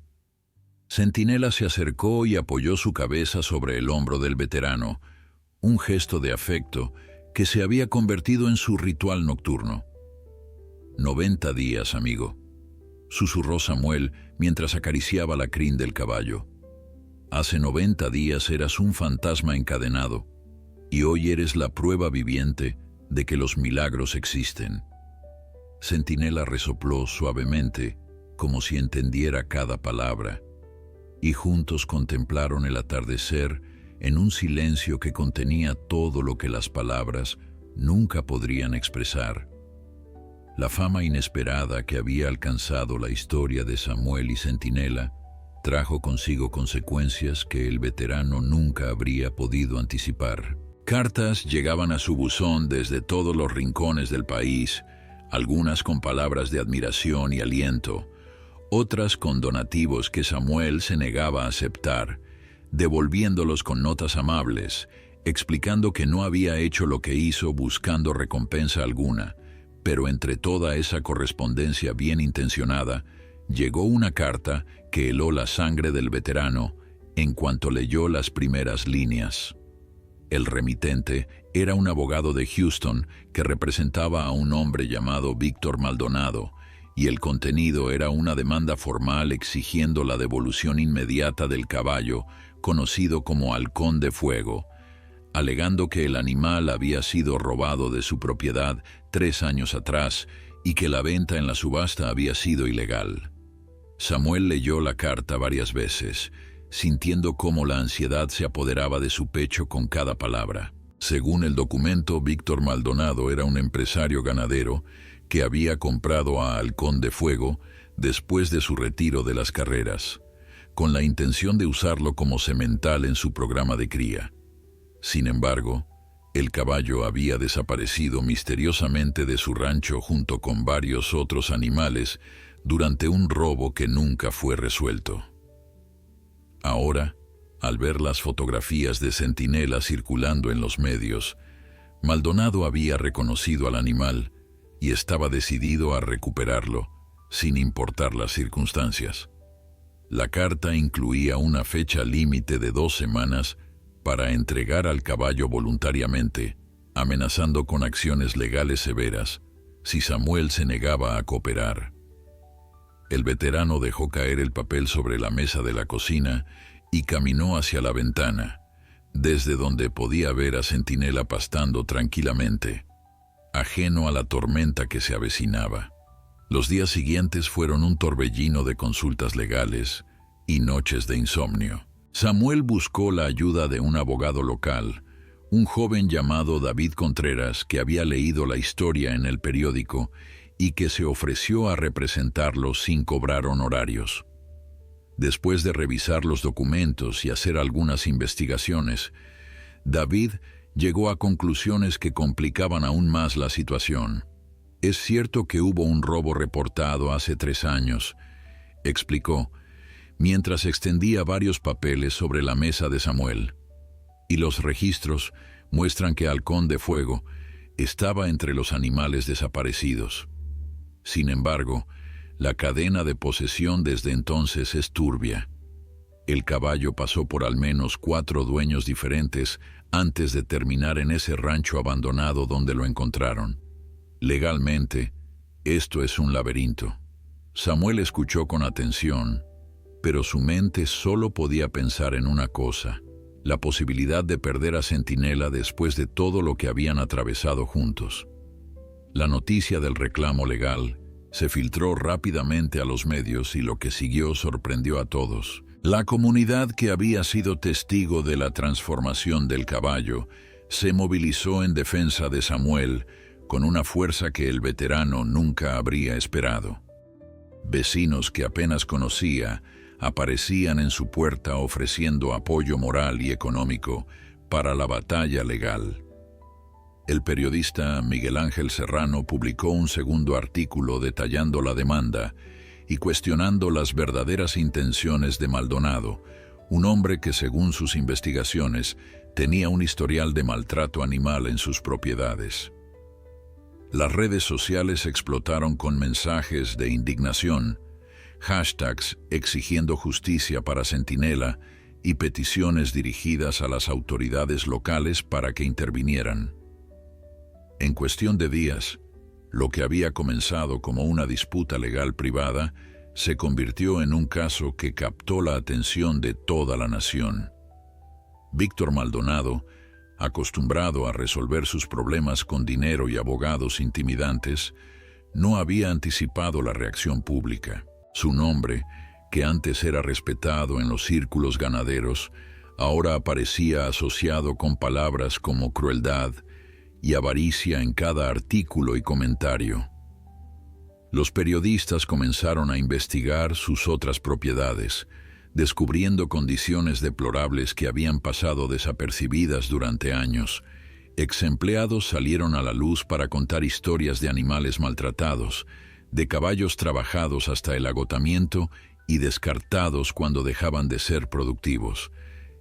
Centinela se acercó y apoyó su cabeza sobre el hombro del veterano, un gesto de afecto que se había convertido en su ritual nocturno. 90 días, amigo», susurró Samuel mientras acariciaba la crin del caballo. «Hace 90 días eras un fantasma encadenado, y hoy eres la prueba viviente de que los milagros existen». Centinela resopló suavemente, como si entendiera cada palabra, y juntos contemplaron el atardecer en un silencio que contenía todo lo que las palabras nunca podrían expresar. La fama inesperada que había alcanzado la historia de Samuel y Centinela trajo consigo consecuencias que el veterano nunca habría podido anticipar. Cartas llegaban a su buzón desde todos los rincones del país, algunas con palabras de admiración y aliento, otras con donativos que Samuel se negaba a aceptar, devolviéndolos con notas amables, explicando que no había hecho lo que hizo buscando recompensa alguna. Pero entre toda esa correspondencia bien intencionada, llegó una carta que heló la sangre del veterano en cuanto leyó las primeras líneas. El remitente era un abogado de Houston que representaba a un hombre llamado Víctor Maldonado, y el contenido era una demanda formal exigiendo la devolución inmediata del caballo, conocido como Halcón de Fuego, alegando que el animal había sido robado de su propiedad 3 años atrás y que la venta en la subasta había sido ilegal. Samuel leyó la carta varias veces, sintiendo cómo la ansiedad se apoderaba de su pecho con cada palabra. Según el documento, Víctor Maldonado era un empresario ganadero que había comprado a Halcón de Fuego después de su retiro de las carreras, con la intención de usarlo como semental en su programa de cría. Sin embargo, el caballo había desaparecido misteriosamente de su rancho junto con varios otros animales durante un robo que nunca fue resuelto. Ahora, al ver las fotografías de Centinela circulando en los medios, Maldonado había reconocido al animal y estaba decidido a recuperarlo, sin importar las circunstancias. La carta incluía una fecha límite de 2 semanas para entregar al caballo voluntariamente, amenazando con acciones legales severas si Samuel se negaba a cooperar. El veterano dejó caer el papel sobre la mesa de la cocina y caminó hacia la ventana, desde donde podía ver a Centinela pastando tranquilamente, ajeno a la tormenta que se avecinaba. Los días siguientes fueron un torbellino de consultas legales y noches de insomnio. Samuel buscó la ayuda de un abogado local, un joven llamado David Contreras que había leído la historia en el periódico y que se ofreció a representarlo sin cobrar honorarios. Después de revisar los documentos y hacer algunas investigaciones, David llegó a conclusiones que complicaban aún más la situación. «Es cierto que hubo un robo reportado hace 3 años», explicó, mientras extendía varios papeles sobre la mesa de Samuel. «Y los registros muestran que Halcón de Fuego estaba entre los animales desaparecidos. Sin embargo, la cadena de posesión desde entonces es turbia. El caballo pasó por al menos 4 dueños diferentes antes de terminar en ese rancho abandonado donde lo encontraron. Legalmente, esto es un laberinto». Samuel escuchó con atención, pero su mente solo podía pensar en una cosa: la posibilidad de perder a Centinela después de todo lo que habían atravesado juntos. La noticia del reclamo legal se filtró rápidamente a los medios y lo que siguió sorprendió a todos. La comunidad que había sido testigo de la transformación del caballo se movilizó en defensa de Samuel con una fuerza que el veterano nunca habría esperado. Vecinos que apenas conocía aparecían en su puerta ofreciendo apoyo moral y económico para la batalla legal. El periodista Miguel Ángel Serrano publicó un segundo artículo detallando la demanda y cuestionando las verdaderas intenciones de Maldonado, un hombre que, según sus investigaciones, tenía un historial de maltrato animal en sus propiedades. Las redes sociales explotaron con mensajes de indignación, hashtags exigiendo justicia para Centinela y peticiones dirigidas a las autoridades locales para que intervinieran. En cuestión de días, lo que había comenzado como una disputa legal privada se convirtió en un caso que captó la atención de toda la nación. Víctor Maldonado, acostumbrado a resolver sus problemas con dinero y abogados intimidantes, no había anticipado la reacción pública. Su nombre, que antes era respetado en los círculos ganaderos, ahora aparecía asociado con palabras como crueldad y avaricia en cada artículo y comentario. Los periodistas comenzaron a investigar sus otras propiedades, descubriendo condiciones deplorables que habían pasado desapercibidas durante años. Exempleados salieron a la luz para contar historias de animales maltratados, de caballos trabajados hasta el agotamiento y descartados cuando dejaban de ser productivos.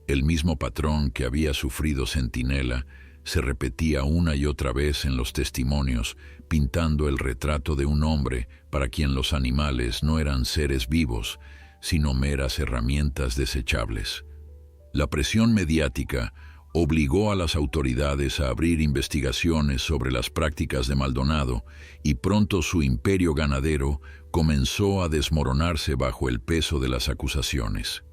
El mismo patrón que había sufrido Centinela se repetía una y otra vez en los testimonios, pintando el retrato de un hombre para quien los animales no eran seres vivos, sino meras herramientas desechables. La presión mediática obligó a las autoridades a abrir investigaciones sobre las prácticas de Maldonado y pronto su imperio ganadero comenzó a desmoronarse bajo el peso de las acusaciones.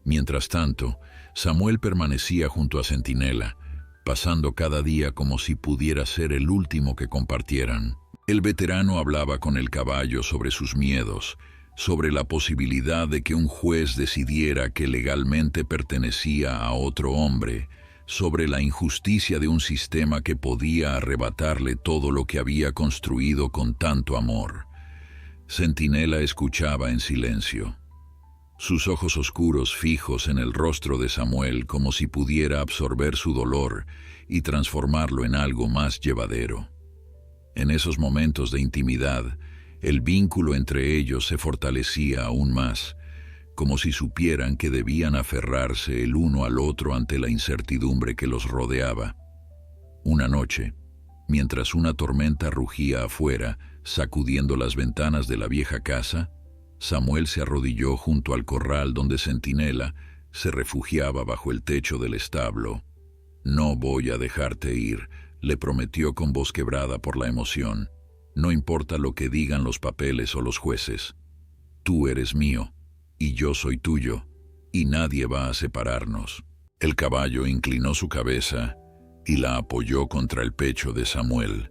Mientras tanto, Samuel permanecía junto a Centinela, pasando cada día como si pudiera ser el último que compartieran. El veterano hablaba con el caballo sobre sus miedos, sobre la posibilidad de que un juez decidiera que legalmente pertenecía a otro hombre, sobre la injusticia de un sistema que podía arrebatarle todo lo que había construido con tanto amor. Centinela escuchaba en silencio, sus ojos oscuros fijos en el rostro de Samuel como si pudiera absorber su dolor y transformarlo en algo más llevadero. En esos momentos de intimidad, el vínculo entre ellos se fortalecía aún más, como si supieran que debían aferrarse el uno al otro ante la incertidumbre que los rodeaba. Una noche, mientras una tormenta rugía afuera, sacudiendo las ventanas de la vieja casa, Samuel se arrodilló junto al corral donde Centinela se refugiaba bajo el techo del establo. «No voy a dejarte ir», le prometió con voz quebrada por la emoción. «No importa lo que digan los papeles o los jueces. Tú eres mío, y yo soy tuyo, y nadie va a separarnos». El caballo inclinó su cabeza y la apoyó contra el pecho de Samuel,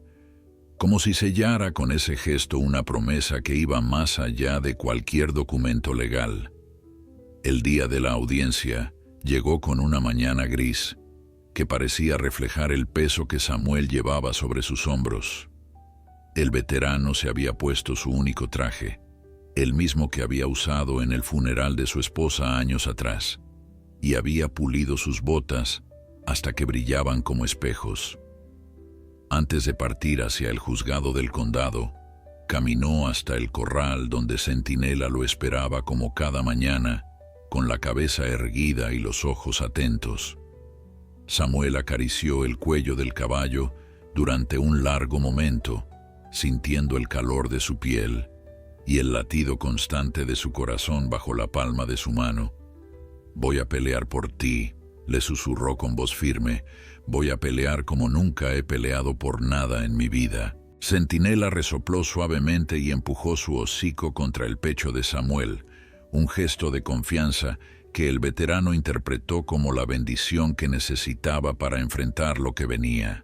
como si sellara con ese gesto una promesa que iba más allá de cualquier documento legal. El día de la audiencia llegó con una mañana gris, que parecía reflejar el peso que Samuel llevaba sobre sus hombros. El veterano se había puesto su único traje, el mismo que había usado en el funeral de su esposa años atrás, y había pulido sus botas hasta que brillaban como espejos. Antes de partir hacia el juzgado del condado, caminó hasta el corral donde Centinela lo esperaba como cada mañana, con la cabeza erguida y los ojos atentos. Samuel acarició el cuello del caballo durante un largo momento, sintiendo el calor de su piel y el latido constante de su corazón bajo la palma de su mano. «Voy a pelear por ti», le susurró con voz firme. «Voy a pelear como nunca he peleado por nada en mi vida». Centinela resopló suavemente y empujó su hocico contra el pecho de Samuel, un gesto de confianza que el veterano interpretó como la bendición que necesitaba para enfrentar lo que venía.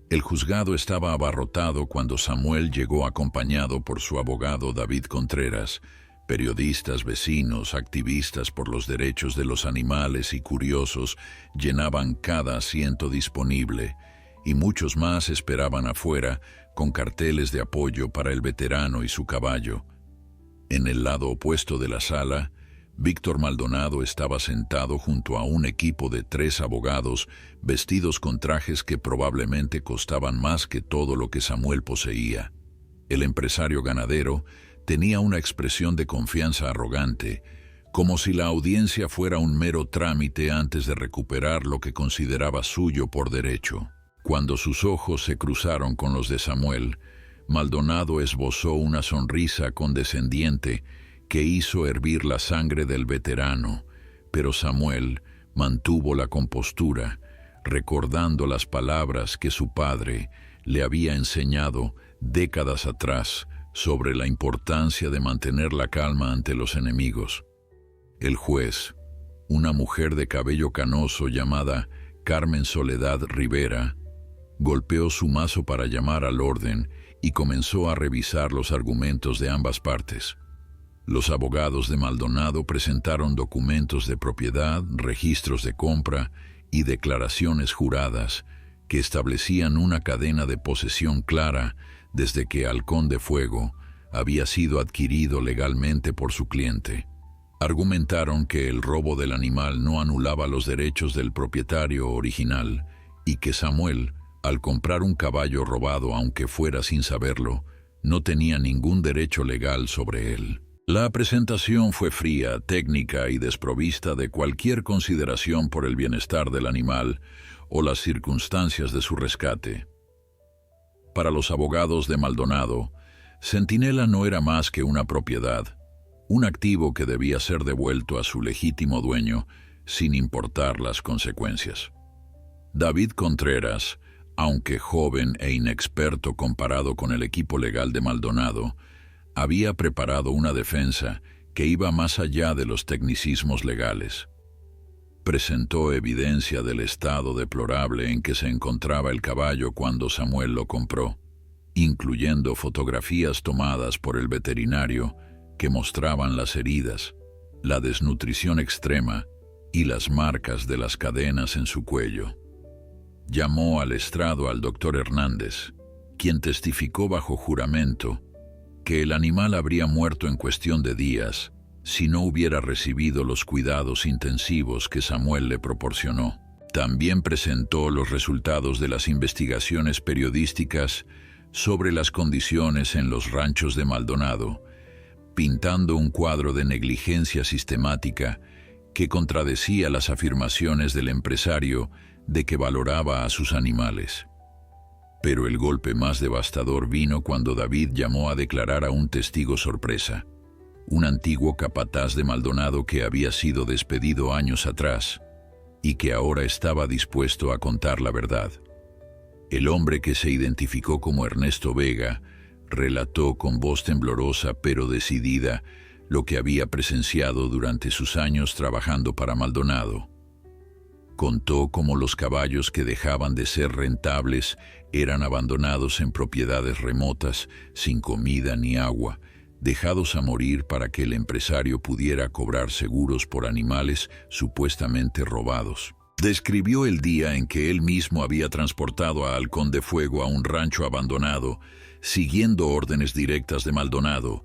El juzgado estaba abarrotado cuando Samuel llegó acompañado por su abogado David Contreras. Periodistas, vecinos, activistas por los derechos de los animales y curiosos llenaban cada asiento disponible, y muchos más esperaban afuera con carteles de apoyo para el veterano y su caballo. En el lado opuesto de la sala, Víctor Maldonado estaba sentado junto a un equipo de 3 abogados vestidos con trajes que probablemente costaban más que todo lo que Samuel poseía. El empresario ganadero tenía una expresión de confianza arrogante, como si la audiencia fuera un mero trámite antes de recuperar lo que consideraba suyo por derecho. Cuando sus ojos se cruzaron con los de Samuel, Maldonado esbozó una sonrisa condescendiente que hizo hervir la sangre del veterano, pero Samuel mantuvo la compostura, recordando las palabras que su padre le había enseñado décadas atrás sobre la importancia de mantener la calma ante los enemigos. El juez, una mujer de cabello canoso llamada Carmen Soledad Rivera, golpeó su mazo para llamar al orden y comenzó a revisar los argumentos de ambas partes. Los abogados de Maldonado presentaron documentos de propiedad, registros de compra y declaraciones juradas que establecían una cadena de posesión clara desde que Halcón de Fuego había sido adquirido legalmente por su cliente. Argumentaron que el robo del animal no anulaba los derechos del propietario original y que Samuel, al comprar un caballo robado aunque fuera sin saberlo, no tenía ningún derecho legal sobre él. La presentación fue fría, técnica y desprovista de cualquier consideración por el bienestar del animal o las circunstancias de su rescate. Para los abogados de Maldonado, Centinela no era más que una propiedad, un activo que debía ser devuelto a su legítimo dueño, sin importar las consecuencias. David Contreras, aunque joven e inexperto comparado con el equipo legal de Maldonado, había preparado una defensa que iba más allá de los tecnicismos legales. Presentó evidencia del estado deplorable en que se encontraba el caballo cuando Samuel lo compró, incluyendo fotografías tomadas por el veterinario que mostraban las heridas, la desnutrición extrema y las marcas de las cadenas en su cuello. Llamó al estrado al doctor Hernández, quien testificó bajo juramento que el animal habría muerto en cuestión de días si no hubiera recibido los cuidados intensivos que Samuel le proporcionó. También presentó los resultados de las investigaciones periodísticas sobre las condiciones en los ranchos de Maldonado, pintando un cuadro de negligencia sistemática que contradecía las afirmaciones del empresario de que valoraba a sus animales. Pero el golpe más devastador vino cuando David llamó a declarar a un testigo sorpresa, un antiguo capataz de Maldonado que había sido despedido años atrás y que ahora estaba dispuesto a contar la verdad. El hombre, que se identificó como Ernesto Vega, relató con voz temblorosa pero decidida lo que había presenciado durante sus años trabajando para Maldonado. Contó cómo los caballos que dejaban de ser rentables eran abandonados en propiedades remotas, sin comida ni agua, dejados a morir para que el empresario pudiera cobrar seguros por animales supuestamente robados. Describió el día en que él mismo había transportado a Halcón de Fuego a un rancho abandonado, siguiendo órdenes directas de Maldonado,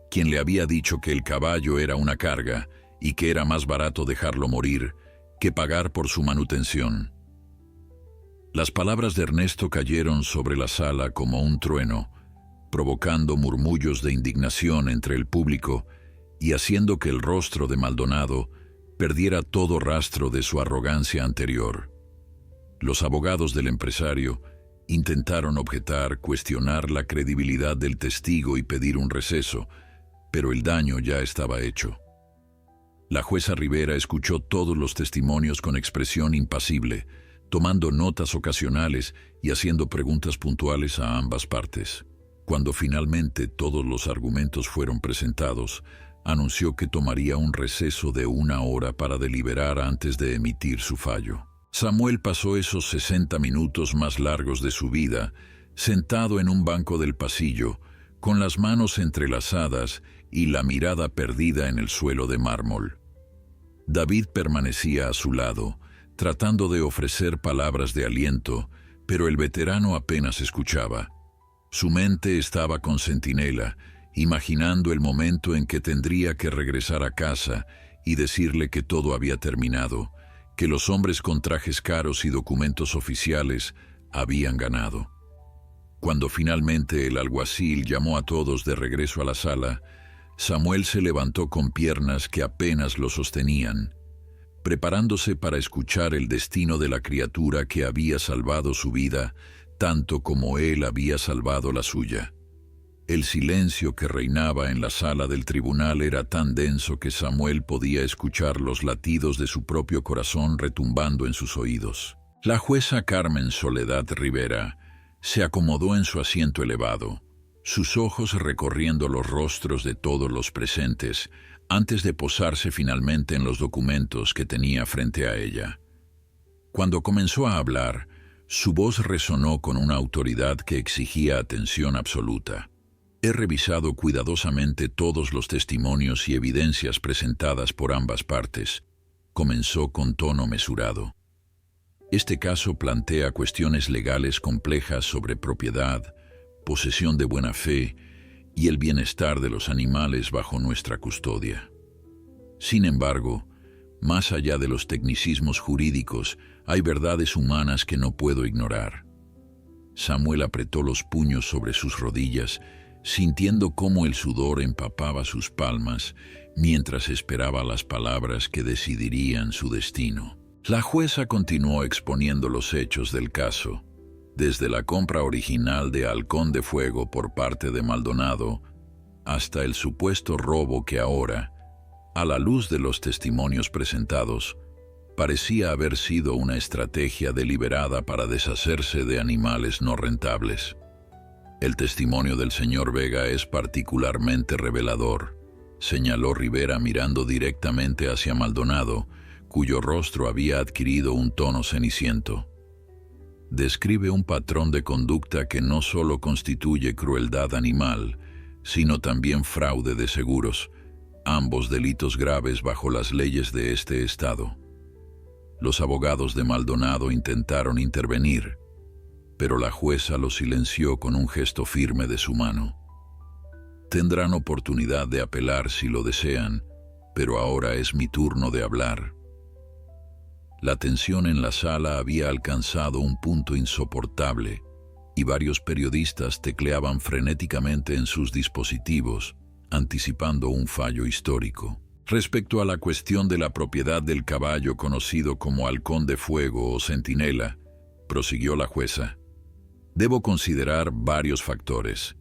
quien le había dicho que el caballo era una carga y que era más barato dejarlo morir que pagar por su manutención. Las palabras de Ernesto cayeron sobre la sala como un trueno, provocando murmullos de indignación entre el público y haciendo que el rostro de Maldonado perdiera todo rastro de su arrogancia anterior. Los abogados del empresario intentaron objetar, cuestionar la credibilidad del testigo y pedir un receso, pero el daño ya estaba hecho. La jueza Rivera escuchó todos los testimonios con expresión impasible, tomando notas ocasionales y haciendo preguntas puntuales a ambas partes. Cuando finalmente todos los argumentos fueron presentados, anunció que tomaría un receso de 1 hora para deliberar antes de emitir su fallo. Samuel pasó esos 60 minutos más largos de su vida, sentado en un banco del pasillo, con las manos entrelazadas y la mirada perdida en el suelo de mármol. David permanecía a su lado, tratando de ofrecer palabras de aliento, pero el veterano apenas escuchaba. Su mente estaba con Centinela, imaginando el momento en que tendría que regresar a casa y decirle que todo había terminado, que los hombres con trajes caros y documentos oficiales habían ganado. Cuando finalmente el alguacil llamó a todos de regreso a la sala, Samuel se levantó con piernas que apenas lo sostenían, preparándose para escuchar el destino de la criatura que había salvado su vida, tanto como él había salvado la suya. El silencio que reinaba en la sala del tribunal era tan denso que Samuel podía escuchar los latidos de su propio corazón retumbando en sus oídos. La jueza Carmen Soledad Rivera se acomodó en su asiento elevado, sus ojos recorriendo los rostros de todos los presentes, antes de posarse finalmente en los documentos que tenía frente a ella. Cuando comenzó a hablar, su voz resonó con una autoridad que exigía atención absoluta. He revisado cuidadosamente todos los testimonios y evidencias presentadas por ambas partes, comenzó con tono mesurado. Este caso plantea cuestiones legales complejas sobre propiedad, posesión de buena fe y el bienestar de los animales bajo nuestra custodia. Sin embargo, más allá de los tecnicismos jurídicos, hay verdades humanas que no puedo ignorar. Samuel apretó los puños sobre sus rodillas, sintiendo cómo el sudor empapaba sus palmas mientras esperaba las palabras que decidirían su destino. La jueza continuó exponiendo los hechos del caso, desde la compra original de Halcón de Fuego por parte de Maldonado hasta el supuesto robo que ahora, a la luz de los testimonios presentados, Parecía haber sido una estrategia deliberada para deshacerse de animales no rentables. El testimonio del señor Vega es particularmente revelador, señaló Rivera mirando directamente hacia Maldonado, cuyo rostro había adquirido un tono ceniciento. Describe un patrón de conducta que no solo constituye crueldad animal, sino también fraude de seguros, ambos delitos graves bajo las leyes de este estado. Los abogados de Maldonado intentaron intervenir, pero la jueza lo silenció con un gesto firme de su mano. Tendrán oportunidad de apelar si lo desean, pero ahora es mi turno de hablar. La tensión en la sala había alcanzado un punto insoportable y varios periodistas tecleaban frenéticamente en sus dispositivos, anticipando un fallo histórico. Respecto a la cuestión de la propiedad del caballo conocido como Halcón de Fuego o Centinela, prosiguió la jueza, debo considerar varios factores.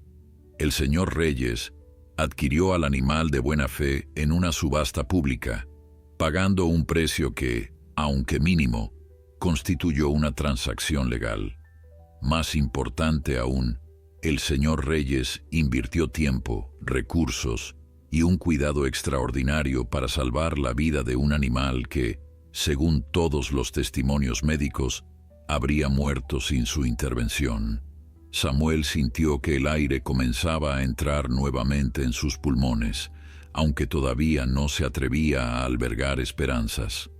El señor Reyes adquirió al animal de buena fe en una subasta pública, pagando un precio que, aunque mínimo, constituyó una transacción legal. Más importante aún, el señor Reyes invirtió tiempo, recursos y un cuidado extraordinario para salvar la vida de un animal que, según todos los testimonios médicos, habría muerto sin su intervención. Samuel sintió que el aire comenzaba a entrar nuevamente en sus pulmones, aunque todavía no se atrevía a albergar esperanzas.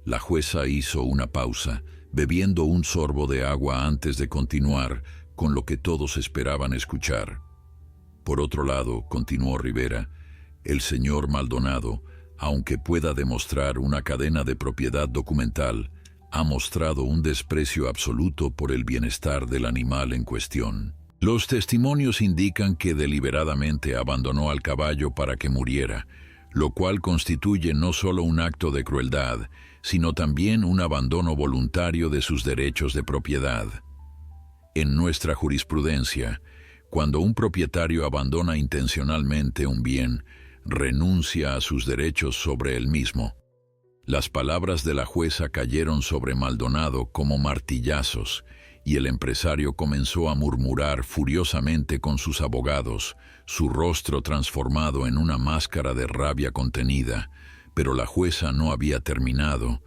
La jueza hizo una pausa, bebiendo un sorbo de agua antes de continuar con lo que todos esperaban escuchar. Por otro lado, continuó Rivera, el señor Maldonado, aunque pueda demostrar una cadena de propiedad documental, ha mostrado un desprecio absoluto por el bienestar del animal en cuestión. Los testimonios indican que deliberadamente abandonó al caballo para que muriera, lo cual constituye no solo un acto de crueldad, sino también un abandono voluntario de sus derechos de propiedad. En nuestra jurisprudencia, cuando un propietario abandona intencionalmente un bien, renuncia a sus derechos sobre él mismo. Las palabras de la jueza cayeron sobre Maldonado como martillazos, y el empresario comenzó a murmurar furiosamente con sus abogados, su rostro transformado en una máscara de rabia contenida, pero la jueza no había terminado,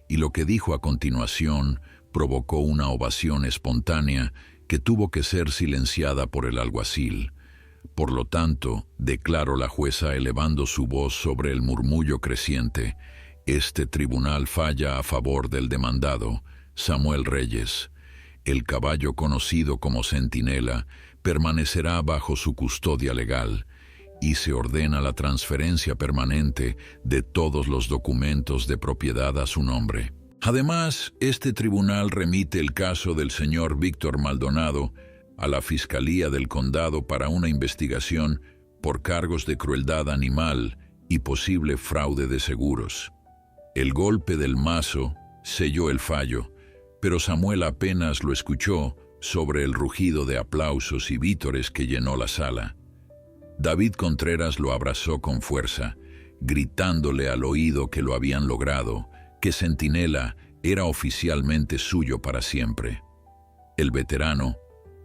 y lo que dijo a continuación provocó una ovación espontánea que tuvo que ser silenciada por el alguacil. Por lo tanto, declaró la jueza elevando su voz sobre el murmullo creciente, este tribunal falla a favor del demandado, Samuel Reyes. El caballo conocido como Centinela permanecerá bajo su custodia legal y se ordena la transferencia permanente de todos los documentos de propiedad a su nombre. Además, este tribunal remite el caso del señor Víctor Maldonado a la Fiscalía del Condado para una investigación por cargos de crueldad animal y posible fraude de seguros. El golpe del mazo selló el fallo, pero Samuel apenas lo escuchó sobre el rugido de aplausos y vítores que llenó la sala. David Contreras lo abrazó con fuerza, gritándole al oído que lo habían logrado, que Centinela era oficialmente suyo para siempre. El veterano,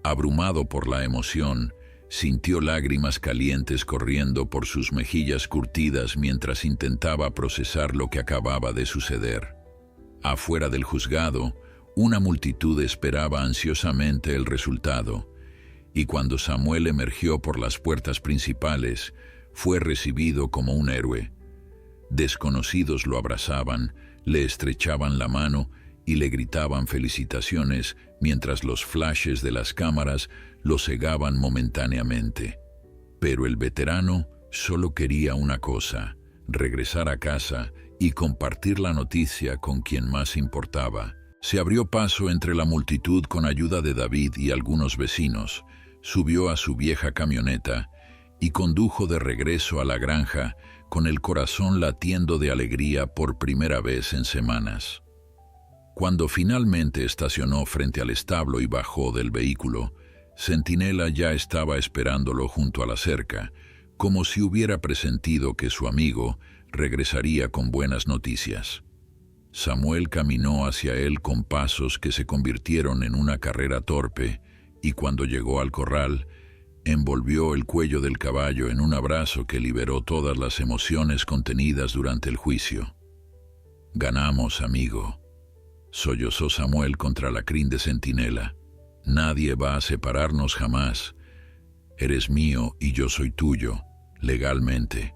abrumado por la emoción, sintió lágrimas calientes corriendo por sus mejillas curtidas mientras intentaba procesar lo que acababa de suceder. Afuera del juzgado, una multitud esperaba ansiosamente el resultado, y cuando Samuel emergió por las puertas principales, fue recibido como un héroe. Desconocidos lo abrazaban, le estrechaban la mano y le gritaban felicitaciones mientras los flashes de las cámaras lo cegaban momentáneamente. Pero el veterano solo quería una cosa, regresar a casa y compartir la noticia con quien más importaba. Se abrió paso entre la multitud con ayuda de David y algunos vecinos, subió a su vieja camioneta y condujo de regreso a la granja con el corazón latiendo de alegría por primera vez en semanas. Cuando finalmente estacionó frente al establo y bajó del vehículo, Centinela ya estaba esperándolo junto a la cerca, como si hubiera presentido que su amigo regresaría con buenas noticias. Samuel caminó hacia él con pasos que se convirtieron en una carrera torpe, y cuando llegó al corral, envolvió el cuello del caballo en un abrazo que liberó todas las emociones contenidas durante el juicio. «Ganamos, amigo», sollozó Samuel contra la crin de centinela. «Nadie va a separarnos jamás. Eres mío y yo soy tuyo, legalmente,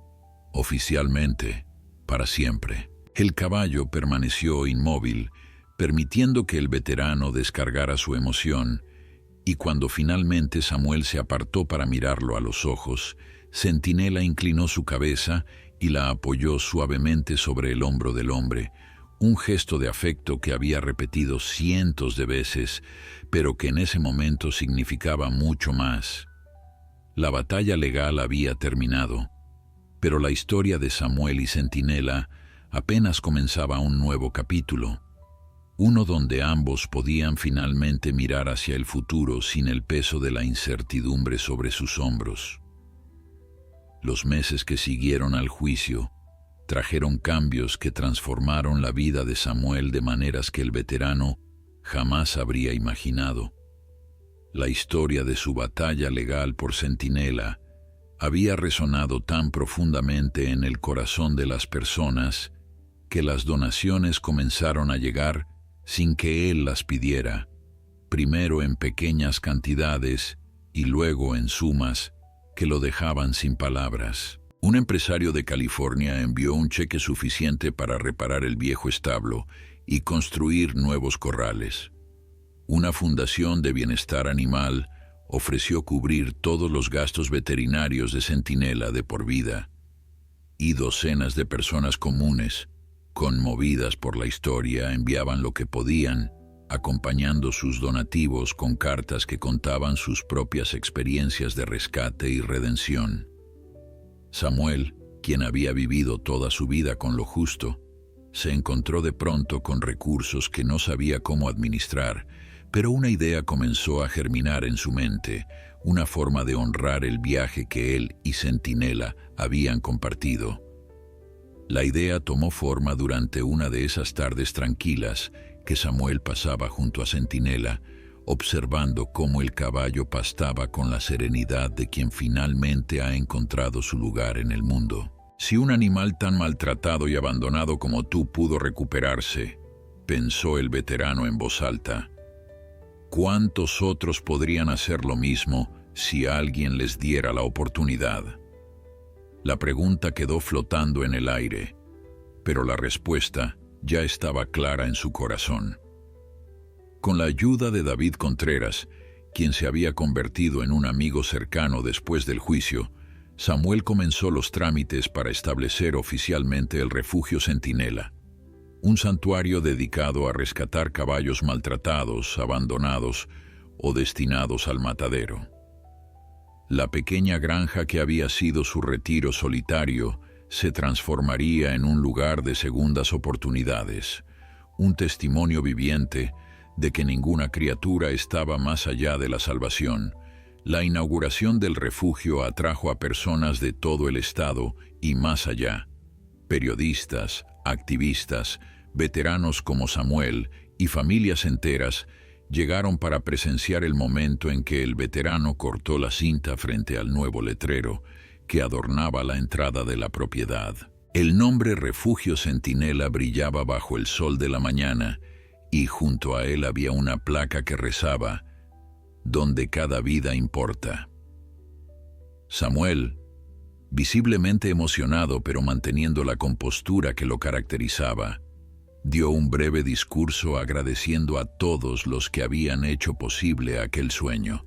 oficialmente, para siempre». El caballo permaneció inmóvil, permitiendo que el veterano descargara su emoción, y cuando finalmente Samuel se apartó para mirarlo a los ojos, Centinela inclinó su cabeza y la apoyó suavemente sobre el hombro del hombre, un gesto de afecto que había repetido cientos de veces, pero que en ese momento significaba mucho más. La batalla legal había terminado, pero la historia de Samuel y Centinela apenas comenzaba un nuevo capítulo, uno donde ambos podían finalmente mirar hacia el futuro sin el peso de la incertidumbre sobre sus hombros. Los meses que siguieron al juicio trajeron cambios que transformaron la vida de Samuel de maneras que el veterano jamás habría imaginado. La historia de su batalla legal por Centinela había resonado tan profundamente en el corazón de las personas que las donaciones comenzaron a llegar sin que él las pidiera, primero en pequeñas cantidades y luego en sumas que lo dejaban sin palabras. Un empresario de California envió un cheque suficiente para reparar el viejo establo y construir nuevos corrales. Una fundación de bienestar animal ofreció cubrir todos los gastos veterinarios de Centinela de por vida, y docenas de personas comunes, conmovidas por la historia, enviaban lo que podían, acompañando sus donativos con cartas que contaban sus propias experiencias de rescate y redención. Samuel, quien había vivido toda su vida con lo justo, se encontró de pronto con recursos que no sabía cómo administrar, pero una idea comenzó a germinar en su mente, una forma de honrar el viaje que él y Centinela habían compartido. La idea tomó forma durante una de esas tardes tranquilas que Samuel pasaba junto a Centinela, observando cómo el caballo pastaba con la serenidad de quien finalmente ha encontrado su lugar en el mundo. «Si un animal tan maltratado y abandonado como tú pudo recuperarse», pensó el veterano en voz alta, «¿cuántos otros podrían hacer lo mismo si alguien les diera la oportunidad?» La pregunta quedó flotando en el aire, pero la respuesta ya estaba clara en su corazón. Con la ayuda de David Contreras, quien se había convertido en un amigo cercano después del juicio, Samuel comenzó los trámites para establecer oficialmente el Refugio Centinela, un santuario dedicado a rescatar caballos maltratados, abandonados o destinados al matadero. La pequeña granja que había sido su retiro solitario se transformaría en un lugar de segundas oportunidades, un testimonio viviente de que ninguna criatura estaba más allá de la salvación. La inauguración del refugio atrajo a personas de todo el estado y más allá, periodistas, activistas, veteranos como Samuel y familias enteras llegaron para presenciar el momento en que el veterano cortó la cinta frente al nuevo letrero que adornaba la entrada de la propiedad. El nombre Refugio Centinela brillaba bajo el sol de la mañana y junto a él había una placa que rezaba: «Donde cada vida importa». Samuel, visiblemente emocionado pero manteniendo la compostura que lo caracterizaba, dio un breve discurso agradeciendo a todos los que habían hecho posible aquel sueño,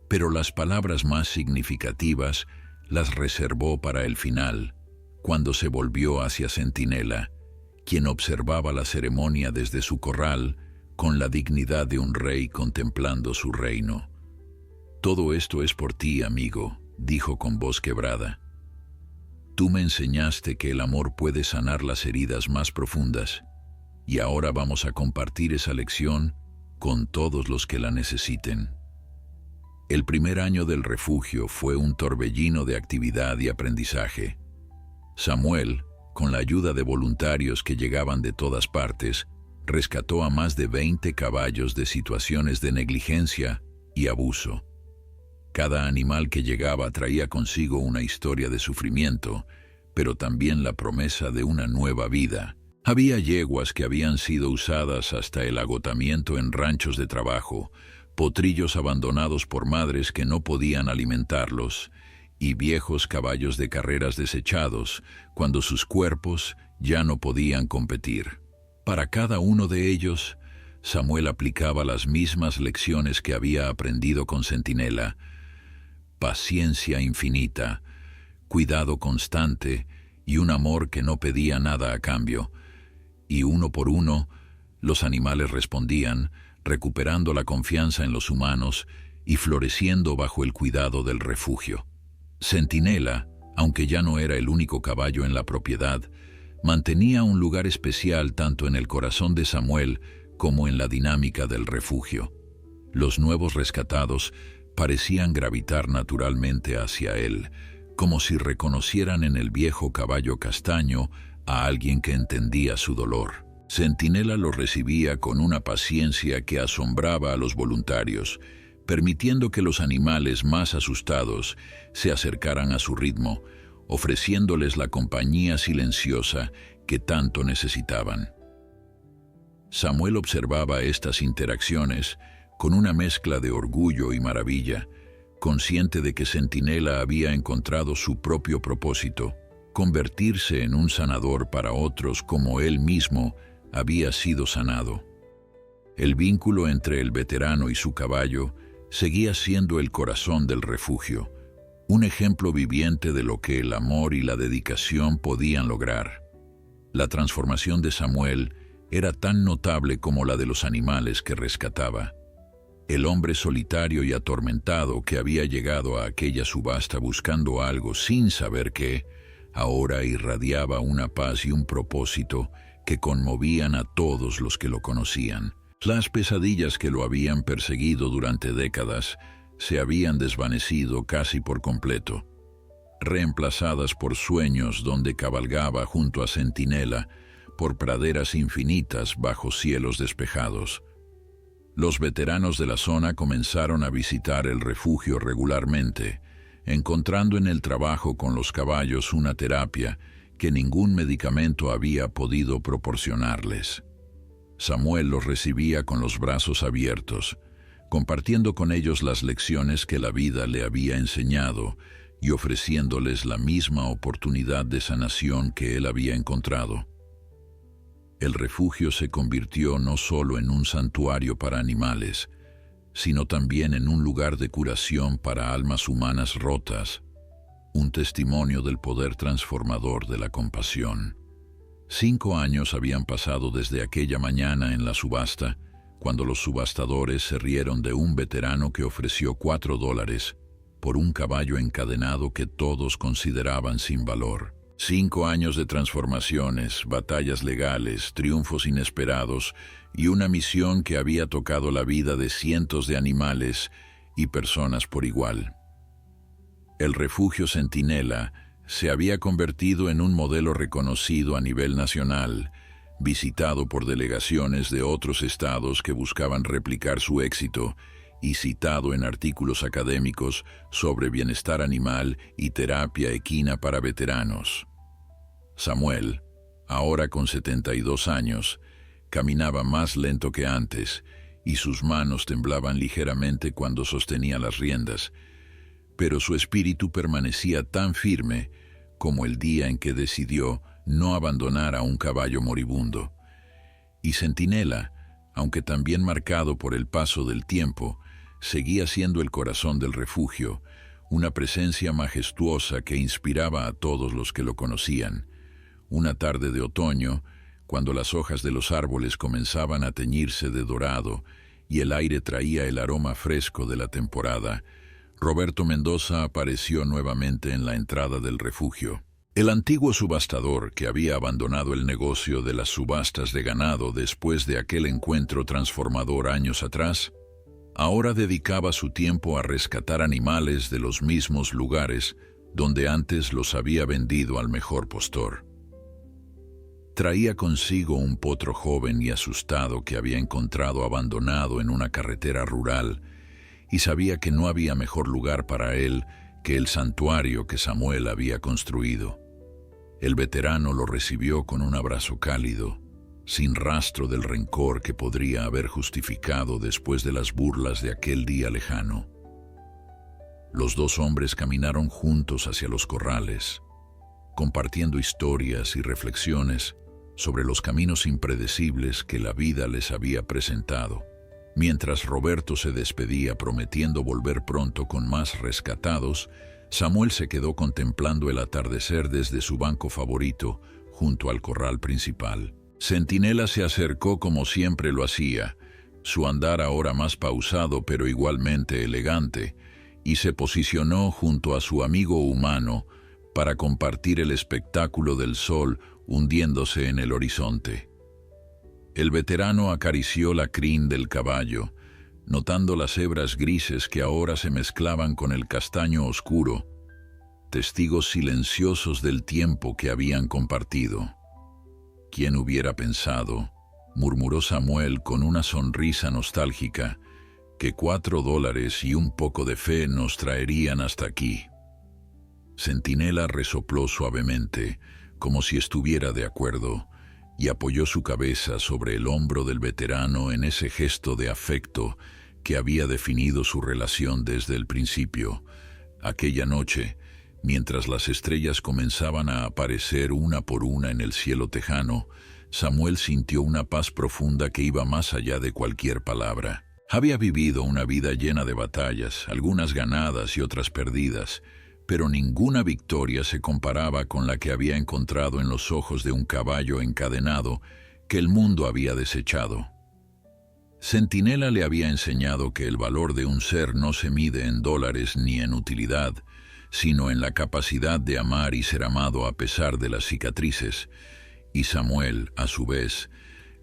pero las palabras más significativas las reservó para el final, cuando se volvió hacia Centinela, quien observaba la ceremonia desde su corral con la dignidad de un rey contemplando su reino. «Todo esto es por ti, amigo», dijo con voz quebrada. «Tú me enseñaste que el amor puede sanar las heridas más profundas, y ahora vamos a compartir esa lección con todos los que la necesiten». El primer año del refugio fue un torbellino de actividad y aprendizaje. Samuel, Con la ayuda de voluntarios que llegaban de todas partes, rescató a más de 20 caballos de situaciones de negligencia y abuso. Cada animal que llegaba traía consigo una historia de sufrimiento, pero también la promesa de una nueva vida. Había yeguas que habían sido usadas hasta el agotamiento en ranchos de trabajo, potrillos abandonados por madres que no podían alimentarlos, y viejos caballos de carreras desechados cuando sus cuerpos ya no podían competir. Para cada uno de ellos, Samuel aplicaba las mismas lecciones que había aprendido con Centinela: paciencia infinita, cuidado constante y un amor que no pedía nada a cambio. Y uno por uno, los animales respondían, recuperando la confianza en los humanos y floreciendo bajo el cuidado del refugio. Centinela, aunque ya no era el único caballo en la propiedad, mantenía un lugar especial tanto en el corazón de Samuel como en la dinámica del refugio. Los nuevos rescatados parecían gravitar naturalmente hacia él, como si reconocieran en el viejo caballo castaño a alguien que entendía su dolor. Centinela los recibía con una paciencia que asombraba a los voluntarios, permitiendo que los animales más asustados se acercaran a su ritmo, ofreciéndoles la compañía silenciosa que tanto necesitaban. Samuel observaba estas interacciones con una mezcla de orgullo y maravilla, consciente de que Centinela había encontrado su propio propósito: convertirse en un sanador para otros como él mismo había sido sanado. El vínculo entre el veterano y su caballo seguía siendo el corazón del refugio, un ejemplo viviente de lo que el amor y la dedicación podían lograr. La transformación de Samuel era tan notable como la de los animales que rescataba. El hombre solitario y atormentado que había llegado a aquella subasta buscando algo sin saber qué, ahora irradiaba una paz y un propósito que conmovían a todos los que lo conocían. Las pesadillas que lo habían perseguido durante décadas se habían desvanecido casi por completo, reemplazadas por sueños donde cabalgaba junto a Centinela por praderas infinitas bajo cielos despejados. Los veteranos de la zona comenzaron a visitar el refugio regularmente, encontrando en el trabajo con los caballos una terapia que ningún medicamento había podido proporcionarles. Samuel los recibía con los brazos abiertos, compartiendo con ellos las lecciones que la vida le había enseñado y ofreciéndoles la misma oportunidad de sanación que él había encontrado. El refugio se convirtió no solo en un santuario para animales, sino también en un lugar de curación para almas humanas rotas, un testimonio del poder transformador de la compasión. 5 años habían pasado desde aquella mañana en la subasta, cuando los subastadores se rieron de un veterano que ofreció $4 por un caballo encadenado que todos consideraban sin valor. 5 años de transformaciones, batallas legales, triunfos inesperados y una misión que había tocado la vida de cientos de animales y personas por igual. El refugio Centinela se había convertido en un modelo reconocido a nivel nacional, visitado por delegaciones de otros estados que buscaban replicar su éxito y citado en artículos académicos sobre bienestar animal y terapia equina para veteranos. Samuel, ahora con 72 años, caminaba más lento que antes y sus manos temblaban ligeramente cuando sostenía las riendas, pero su espíritu permanecía tan firme como el día en que decidió no abandonar a un caballo moribundo. Y Centinela, aunque también marcado por el paso del tiempo, seguía siendo el corazón del refugio, una presencia majestuosa que inspiraba a todos los que lo conocían. Una tarde de otoño, cuando las hojas de los árboles comenzaban a teñirse de dorado y el aire traía el aroma fresco de la temporada, Roberto Mendoza apareció nuevamente en la entrada del refugio. El antiguo subastador, que había abandonado el negocio de las subastas de ganado después de aquel encuentro transformador años atrás, ahora dedicaba su tiempo a rescatar animales de los mismos lugares donde antes los había vendido al mejor postor. Traía consigo un potro joven y asustado que había encontrado abandonado en una carretera rural, y sabía que no había mejor lugar para él que el santuario que Samuel había construido. El veterano lo recibió con un abrazo cálido, sin rastro del rencor que podría haber justificado después de las burlas de aquel día lejano. Los dos hombres caminaron juntos hacia los corrales, compartiendo historias y reflexiones sobre los caminos impredecibles que la vida les había presentado. Mientras Roberto se despedía prometiendo volver pronto con más rescatados, Samuel se quedó contemplando el atardecer desde su banco favorito junto al corral principal. Centinela se acercó como siempre lo hacía, su andar ahora más pausado pero igualmente elegante, y se posicionó junto a su amigo humano para compartir el espectáculo del sol hundiéndose en el horizonte. El veterano acarició la crin del caballo, notando las hebras grises que ahora se mezclaban con el castaño oscuro, testigos silenciosos del tiempo que habían compartido. ¿Quién hubiera pensado?, murmuró Samuel con una sonrisa nostálgica, que $4 y un poco de fe nos traerían hasta aquí. Centinela resopló suavemente, como si estuviera de acuerdo, y apoyó su cabeza sobre el hombro del veterano en ese gesto de afecto que había definido su relación desde el principio. Aquella noche, mientras las estrellas comenzaban a aparecer una por una en el cielo tejano, Samuel sintió una paz profunda que iba más allá de cualquier palabra. Había vivido una vida llena de batallas, algunas ganadas y otras perdidas, pero ninguna victoria se comparaba con la que había encontrado en los ojos de un caballo encadenado que el mundo había desechado. Centinela le había enseñado que el valor de un ser no se mide en dólares ni en utilidad, sino en la capacidad de amar y ser amado a pesar de las cicatrices, y Samuel, a su vez,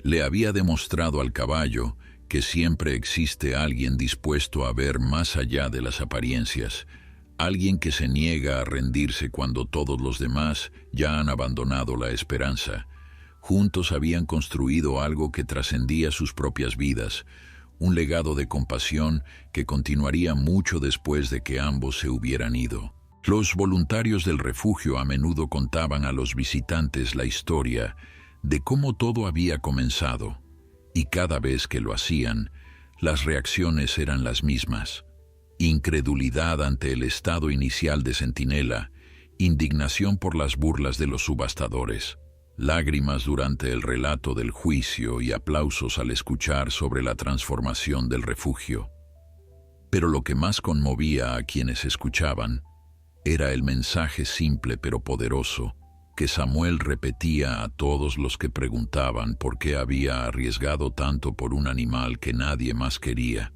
le había demostrado al caballo que siempre existe alguien dispuesto a ver más allá de las apariencias, alguien que se niega a rendirse cuando todos los demás ya han abandonado la esperanza. Juntos habían construido algo que trascendía sus propias vidas, un legado de compasión que continuaría mucho después de que ambos se hubieran ido. Los voluntarios del refugio a menudo contaban a los visitantes la historia de cómo todo había comenzado, y cada vez que lo hacían, las reacciones eran las mismas: incredulidad ante el estado inicial de Centinela, indignación por las burlas de los subastadores, lágrimas durante el relato del juicio y aplausos al escuchar sobre la transformación del refugio. Pero lo que más conmovía a quienes escuchaban era el mensaje simple pero poderoso que Samuel repetía a todos los que preguntaban por qué había arriesgado tanto por un animal que nadie más quería.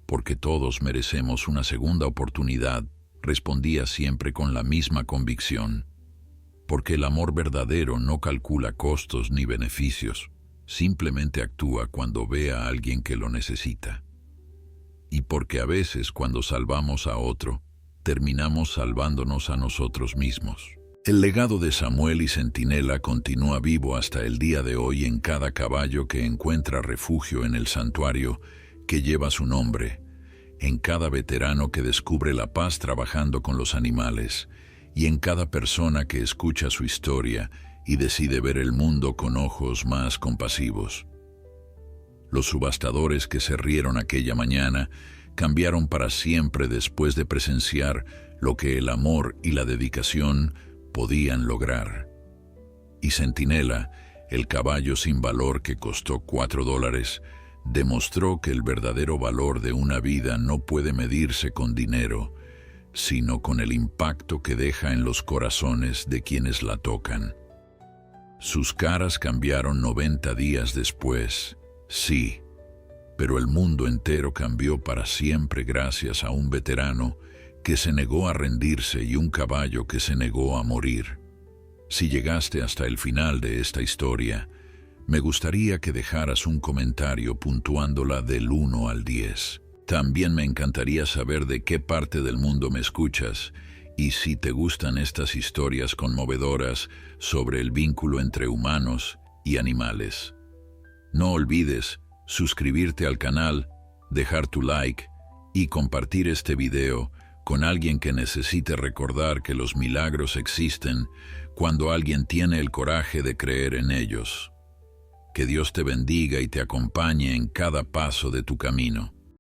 Porque todos merecemos una segunda oportunidad, respondía siempre con la misma convicción. Porque el amor verdadero no calcula costos ni beneficios, simplemente actúa cuando ve a alguien que lo necesita. Y porque a veces cuando salvamos a otro, terminamos salvándonos a nosotros mismos. El legado de Samuel y Centinela continúa vivo hasta el día de hoy en cada caballo que encuentra refugio en el santuario que lleva su nombre, en cada veterano que descubre la paz trabajando con los animales, y en cada persona que escucha su historia y decide ver el mundo con ojos más compasivos. Los subastadores que se rieron aquella mañana cambiaron para siempre después de presenciar lo que el amor y la dedicación podían lograr. Y Centinela, el caballo sin valor que costó $4, demostró que el verdadero valor de una vida no puede medirse con dinero, sino con el impacto que deja en los corazones de quienes la tocan. Sus caras cambiaron 90 días después, sí, pero el mundo entero cambió para siempre gracias a un veterano que se negó a rendirse y un caballo que se negó a morir. Si llegaste hasta el final de esta historia, me gustaría que dejaras un comentario puntuándola del 1 al 10. También me encantaría saber de qué parte del mundo me escuchas Y si te gustan estas historias conmovedoras sobre el vínculo entre humanos y animales, no olvides suscribirte al canal, dejar tu like y compartir este video con alguien que necesite recordar que los milagros existen cuando alguien tiene el coraje de creer en ellos. Que Dios te bendiga y te acompañe en cada paso de tu camino.